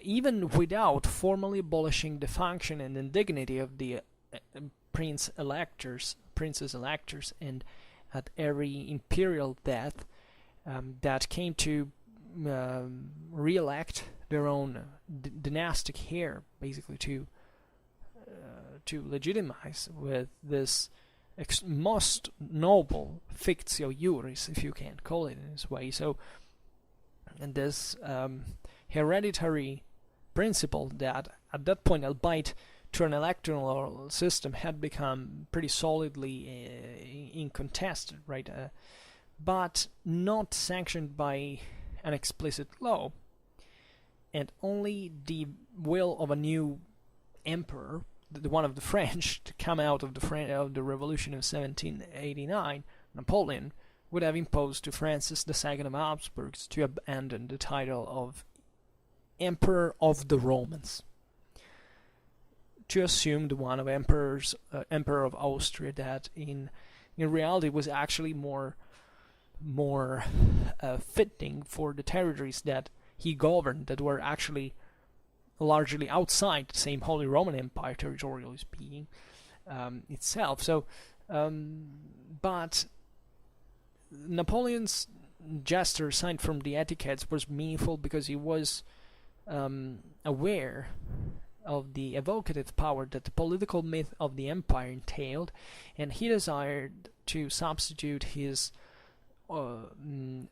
even without formally abolishing the function and the dignity of the princess electors, and at every imperial death that came to re-elect their own dynastic heir, basically to legitimize with this most noble fictio juris, if you can call it in this way. So, and this hereditary principle that at that point, albeit to an electoral system, had become pretty solidly incontested, right? But not sanctioned by an explicit law, and only the will of a new emperor, the one of the French, to come out of the Revolution of 1789, Napoleon, would have imposed to Francis II of Habsburg to abandon the title of Emperor of the Romans, to assume the one of Emperor of Austria, that in reality was actually more fitting for the territories that he governed, that were actually largely outside the same Holy Roman Empire, territorially speaking, itself. So, but Napoleon's gesture, aside from the etiquettes, was meaningful because he was aware of the evocative power that the political myth of the empire entailed, and he desired to substitute his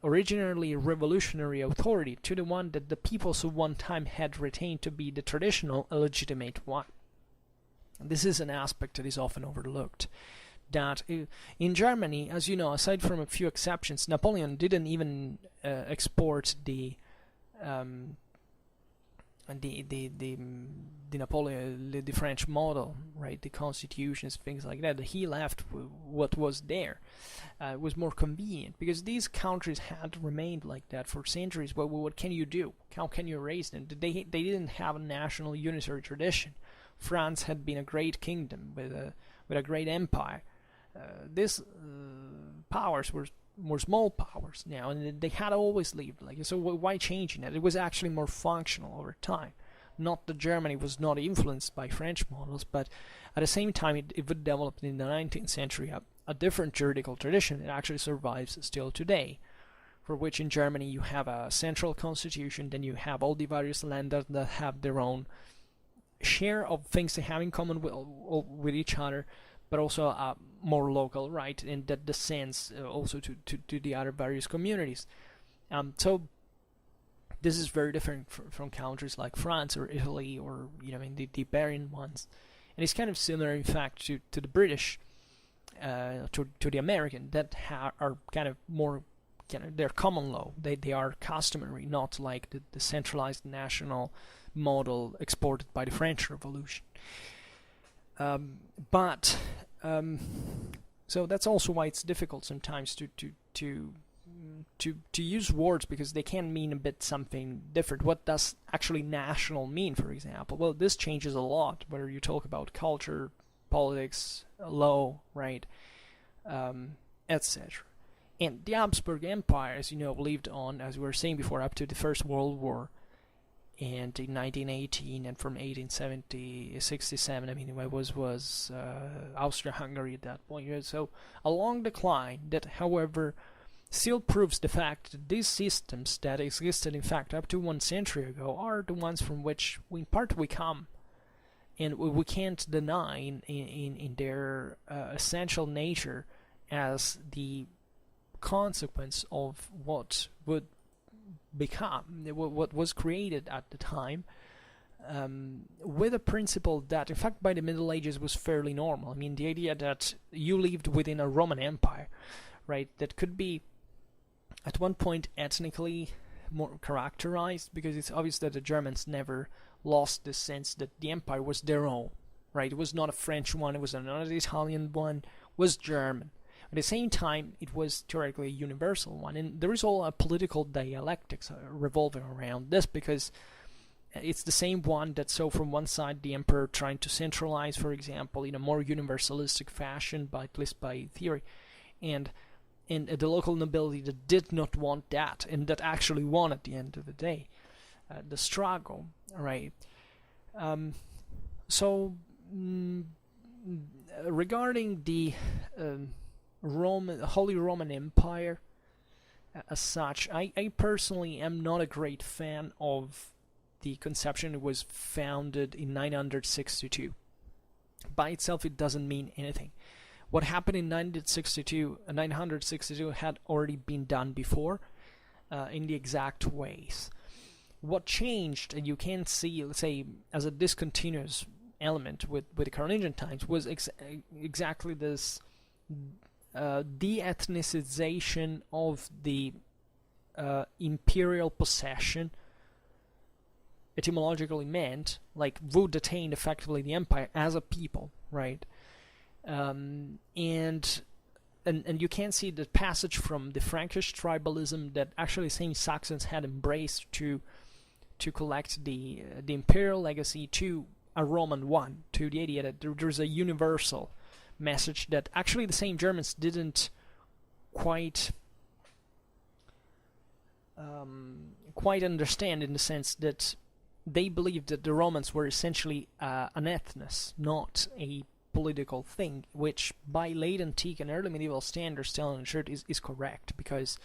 originally revolutionary authority to the one that the peoples of one time had retained to be the traditional, legitimate one. This is an aspect that is often overlooked. That in Germany, as you know, aside from a few exceptions, Napoleon didn't even export the French model, right? The constitutions, things like that. He left what was there. It was more convenient because these countries had remained like that for centuries. But what can you do? How can you erase them? They didn't have a national unitary tradition. France had been a great kingdom with a great empire. These powers were small powers now, and they had always lived like so. Why changing it? It was actually more functional over time. Not that Germany was not influenced by French models, but at the same time it would develop in the 19th century a different juridical tradition that actually survives still today, for which in Germany you have a central constitution, then you have all the various Länder that have their own share of things they have in common with each other, but also more local, right, and that descends also to the other various communities. So this is very different from countries like France or Italy or the Iberian ones, and it's kind of similar, in fact, to the British, to the American, that are kind of more they're common law. They are customary, not like the centralized national model exported by the French Revolution. So that's also why it's difficult sometimes to use words, because they can mean a bit something different. What does actually national mean, for example? Well, this changes a lot whether you talk about culture, politics, law, right, etc. And the Habsburg Empire, as you know, lived on, as we were saying before, up to the First World War. And in 1918 and from 1867, I mean, it was Austria-Hungary at that point. So a long decline that, however, still proves the fact that these systems that existed, in fact, up to 1 century ago, are the ones from which, in part, we come. And we can't deny in their essential nature as the consequence of what would become, what was created at the time, with a principle that, in fact, by the Middle Ages was fairly normal. I mean, the idea that you lived within a Roman Empire, right, that could be at one point ethnically more characterized, because it's obvious that the Germans never lost the sense that the empire was their own, right? It was not a French one, it was not an Italian one, it was German. At the same time, it was theoretically a universal one, and there is all a political dialectics revolving around this, because it's the same one that, so from one side, the emperor trying to centralize, for example, in a more universalistic fashion, at least by theory, and the local nobility that did not want that, and that actually won at the end of the day, the struggle, right? Regarding the Holy Roman Empire as such, I personally am not a great fan of the conception. It was founded in 962. By itself, it doesn't mean anything. What happened in 962 had already been done before, in the exact ways. What changed, and you can see, let's say, as a discontinuous element with the Carolingian times, was exactly this de-ethnicization of the imperial possession, etymologically meant, like, would attain effectively the empire as a people, right? And you can see the passage from the Frankish tribalism that actually same Saxons had embraced to collect the imperial legacy, to a Roman one, to the idea that there's a universal message that actually the same Germans didn't quite quite understand, in the sense that they believed that the Romans were essentially an ethnos, not a political thing, which by late antique and early medieval standards, telling the truth, is correct, because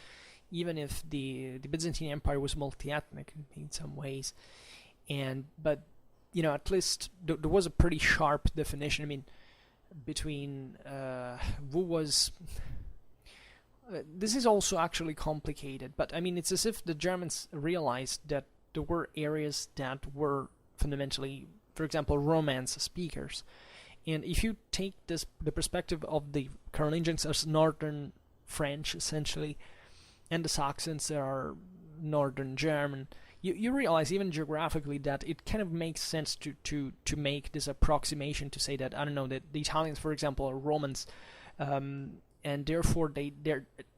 even if the Byzantine Empire was multi-ethnic in some ways, but at least there was a pretty sharp definition. I mean, between who was. This is also actually complicated, but I mean, it's as if the Germans realized that there were areas that were fundamentally, for example, Romance speakers. And if you take the perspective of the Carolingians as northern French, essentially, and the Saxons that are northern German, you realize even geographically that it kind of makes sense to make this approximation, to say that, I don't know, that the Italians, for example, are Romans, and therefore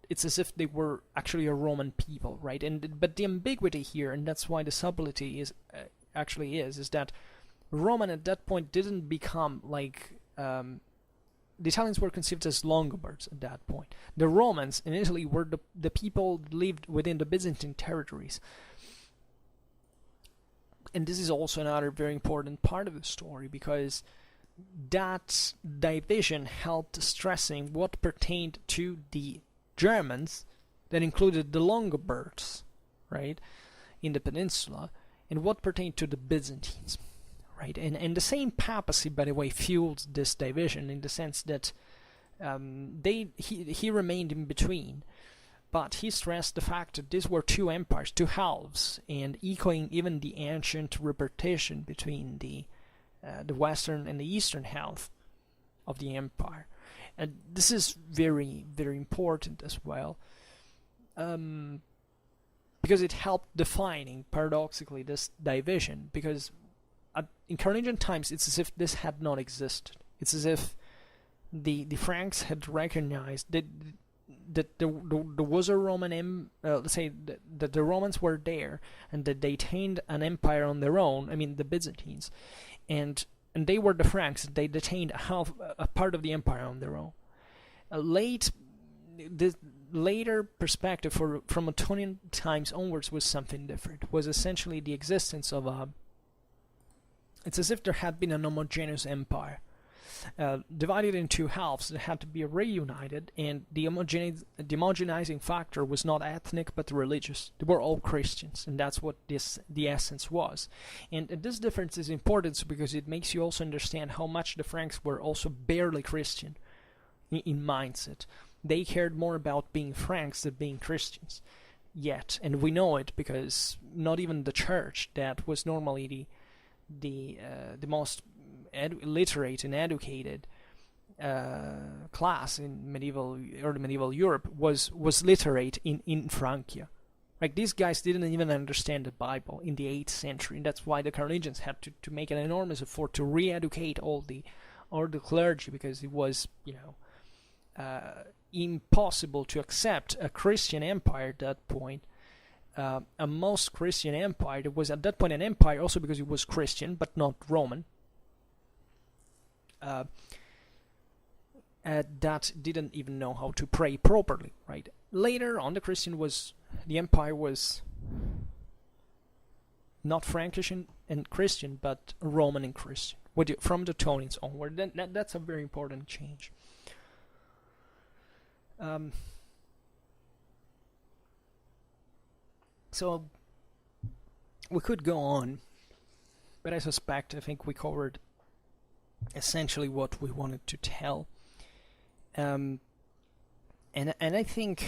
it's as if they were actually a Roman people, right? But the ambiguity here, and that's why the subtlety is that Roman at that point didn't become like the Italians were conceived as Longobards at that point. The Romans in Italy were the people that lived within the Byzantine territories. And this is also another very important part of the story, because that division helped stressing what pertained to the Germans, that included the Longobards, right, in the peninsula, and what pertained to the Byzantines, right? And the same papacy, by the way, fueled this division, in the sense that he remained in between, but he stressed the fact that these were two empires, two halves, and echoing even the ancient repartition between the western and the eastern half of the empire. And this is very, very important as well, because it helped defining, paradoxically, this division, because in Carolingian times it's as if this had not existed. It's as if the Franks had recognized that there was a Roman, let's say that the Romans were there, and that they attained an empire on their own, I mean the Byzantines, and they were the Franks. They detained a part of the empire on their own. The later perspective from Ottonian times onwards was something different. Was essentially the existence of it's as if there had been an homogeneous empire, divided in two halves that had to be reunited, and the homogenizing factor was not ethnic but religious. They were all Christians, and that's what the essence was. And this difference is important because it makes you also understand how much the Franks were also barely Christian in mindset. They cared more about being Franks than being Christians. Yet, and we know it because not even the church, that was normally the most literate and educated class in early medieval Europe was literate in Francia. Like, these guys didn't even understand the Bible in the 8th century, and that's why the Carolingians had to make an enormous effort to re-educate all the clergy, because it was impossible to accept a Christian empire at that point. A most Christian empire. It was at that point an empire also because it was Christian but not Roman. That didn't even know how to pray properly, right? Later on, the empire was not Frankish and Christian, but Roman and Christian. From the Ottonians onward, that's a very important change. So we could go on, but I think we covered essentially what we wanted to tell. And I think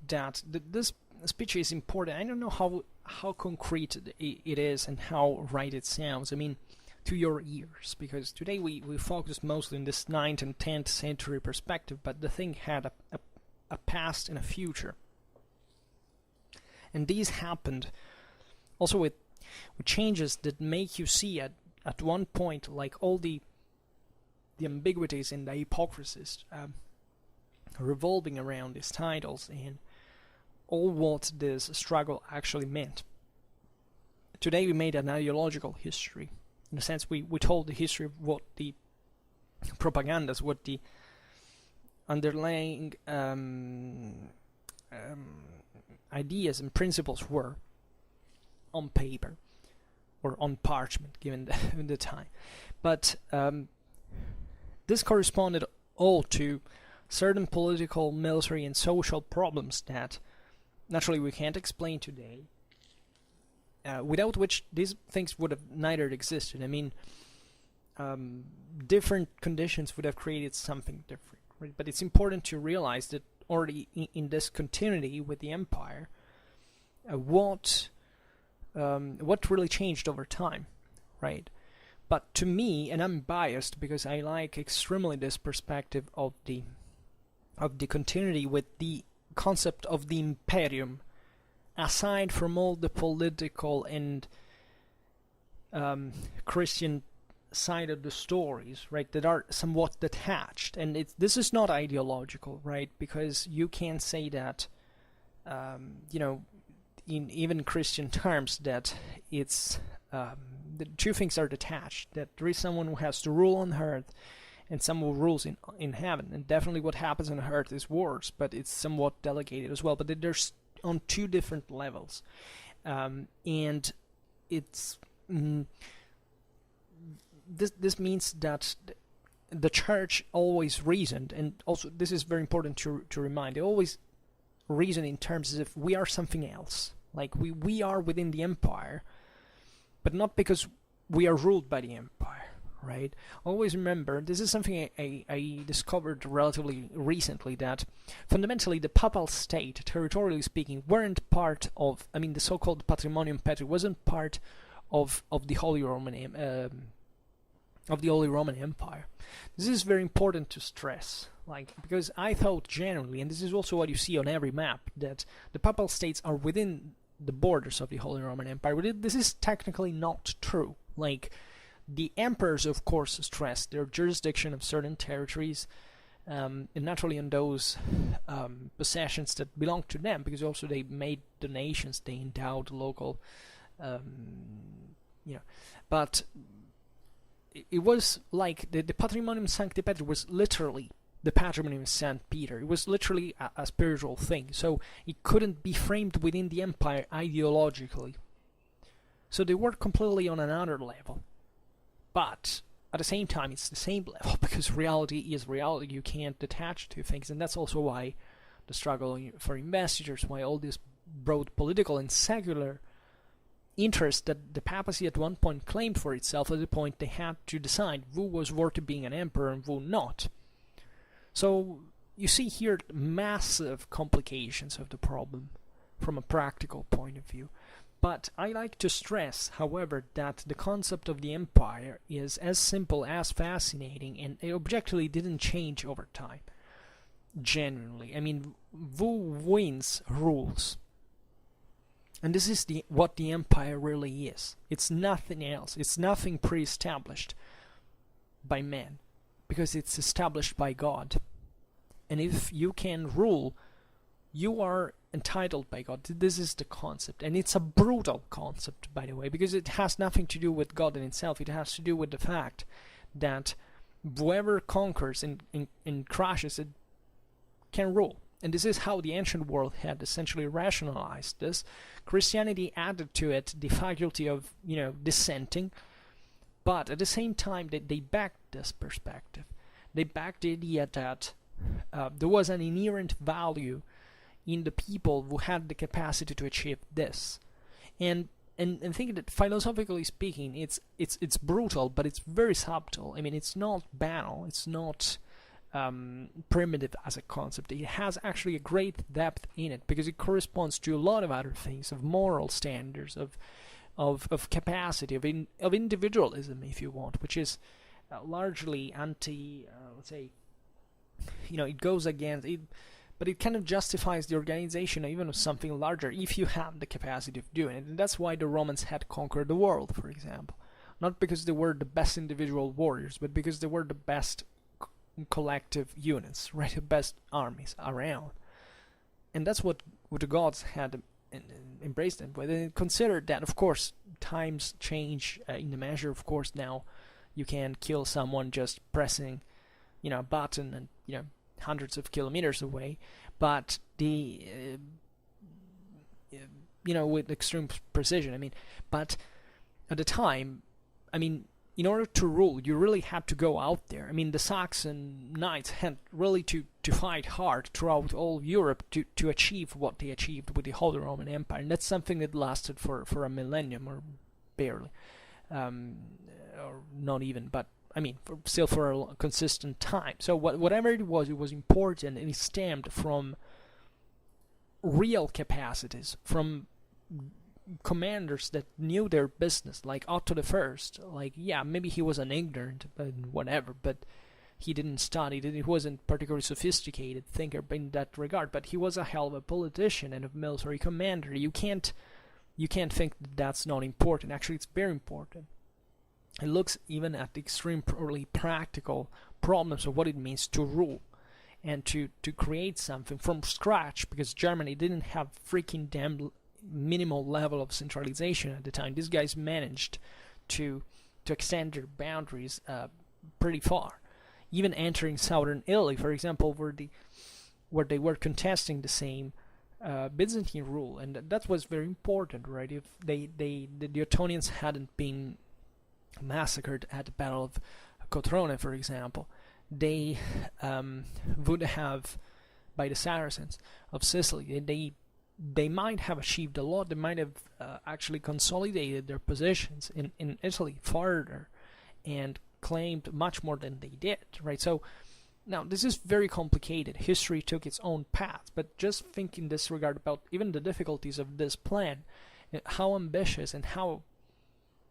that this speech is important. I don't know how concrete it is and how right it sounds. I mean, to your ears, because today we focus mostly on this 9th and 10th century perspective, but the thing had a past and a future. And these happened also with changes that make you see at one point, like, all the ambiguities and the hypocrisies revolving around these titles and all what this struggle actually meant. Today we made an ideological history in a sense, we told the history of what the propagandas, what the underlying ideas and principles were on paper or on parchment, given the time. But this corresponded all to certain political, military, and social problems that naturally we can't explain today, without which these things would have neither existed. I mean, different conditions would have created something different, right? But it's important to realize that already in this continuity with the empire, what really changed over time, right? But to me, and I'm biased because I like extremely this perspective of the continuity with the concept of the Imperium, aside from all the political and Christian side of the stories, right, that are somewhat detached. And this is not ideological, right, because you can say that, in even Christian terms, that it's the two things are detached, that there is someone who has to rule on earth and someone who rules in heaven. And definitely what happens on earth is worse, but it's somewhat delegated as well. But there's on two different levels. And it's... This means that the church always reasoned, and also this is very important to remind, they always reason in terms as if we are something else. Like we are within the empire, but not because we are ruled by the empire, right? Always remember, this is something I discovered relatively recently, that fundamentally the papal state, territorially speaking, weren't part of, the so-called Patrimonium Imperii wasn't part of the Holy Roman Empire. This is very important to stress, because I thought generally, and this is also what you see on every map, that the papal states are within the borders of the Holy Roman Empire. But this is technically not true. The emperors, of course, stress their jurisdiction of certain territories, and naturally on those possessions that belong to them, because also they made donations, they endowed local, but it was like the Patrimonium Sancti Petri was literally the Patrimonium of St. Peter. It was literally a spiritual thing, so it couldn't be framed within the empire ideologically. So they were completely on another level. But at the same time, it's the same level, because reality is reality. You can't detach two things, and that's also why the struggle for investitures, why all this broad political and secular interest that the papacy at one point claimed for itself, at the point they had to decide who was worthy being an emperor and who not. So you see here massive complications of the problem from a practical point of view. But I like to stress, however, that the concept of the empire is as simple as fascinating, and it objectively didn't change over time. Genuinely. Who wins rules. And this is what the empire really is. It's nothing else. It's nothing pre-established by man, because it's established by God. And if you can rule, you are entitled by God. This is the concept. And it's a brutal concept, by the way, because it has nothing to do with God in itself. It has to do with the fact that whoever conquers and crashes it can rule. And this is how the ancient world had essentially rationalized this. Christianity added to it the faculty of, dissenting, but at the same time they backed this perspective. They backed the idea that there was an inherent value in the people who had the capacity to achieve this. And think that philosophically speaking, it's brutal, but it's very subtle. It's not banal. It's not primitive as a concept. It has actually a great depth in it, because it corresponds to a lot of other things, of moral standards, of capacity, of individualism, if you want, which is largely anti, let's say, it goes against it, but it kind of justifies the organization even of something larger if you have the capacity of doing it. And that's why the Romans had conquered the world, for example. Not because they were the best individual warriors, but because they were the best collective units, right? The best armies around. And that's what the gods had embrace them. But then consider that, of course, times change in the measure. Of course, now you can kill someone just pressing, a button, and hundreds of kilometers away. But with extreme precision. But at the time, in order to rule, you really had to go out there. The Saxon knights had really to fight hard throughout all Europe to achieve what they achieved with the Holy Roman Empire. And that's something that lasted for a millennium, or barely. Or not even, but still for a consistent time. So whatever it was important, and it stemmed from real capacities, from commanders that knew their business, like Otto the First. Maybe he was an ignorant, but whatever, but he didn't study, he wasn't particularly sophisticated thinker in that regard, but he was a hell of a politician and a military commander. You can't think that that's not important. Actually, it's very important. It looks even at the extremely practical problems of what it means to rule and to create something from scratch, because Germany didn't have freaking damn minimal level of centralization at the time. These guys managed to extend their boundaries pretty far, even entering southern Italy, for example, where they were contesting the same Byzantine rule, and that was very important, right? If the Ottonians hadn't been massacred at the Battle of Cotrone, for example, they would have, by the Saracens of Sicily, they might have achieved a lot. They might have actually consolidated their positions in Italy further and claimed much more than they did, right? So now this is very complicated. History took its own path, but just think in this regard about even the difficulties of this plan, how ambitious and how,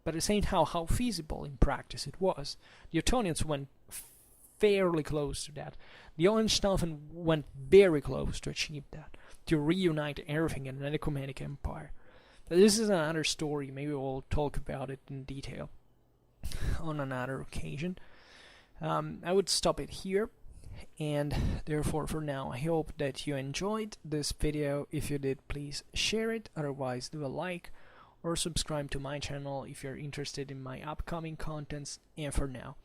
but at the same time, how feasible in practice it was. The Ottonians went fairly close to that. The Hohenstaufen went very close to achieve that, to reunite everything in an ecumenic empire. But this is another story. Maybe we'll talk about it in detail on another occasion. I would stop it here, and therefore for now I hope that you enjoyed this video. If you did, please share it. Otherwise, do a like or subscribe to my channel if you're interested in my upcoming contents. And for now,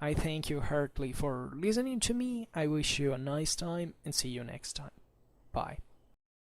I thank you heartily for listening to me. I wish you a nice time, and see you next time. Bye.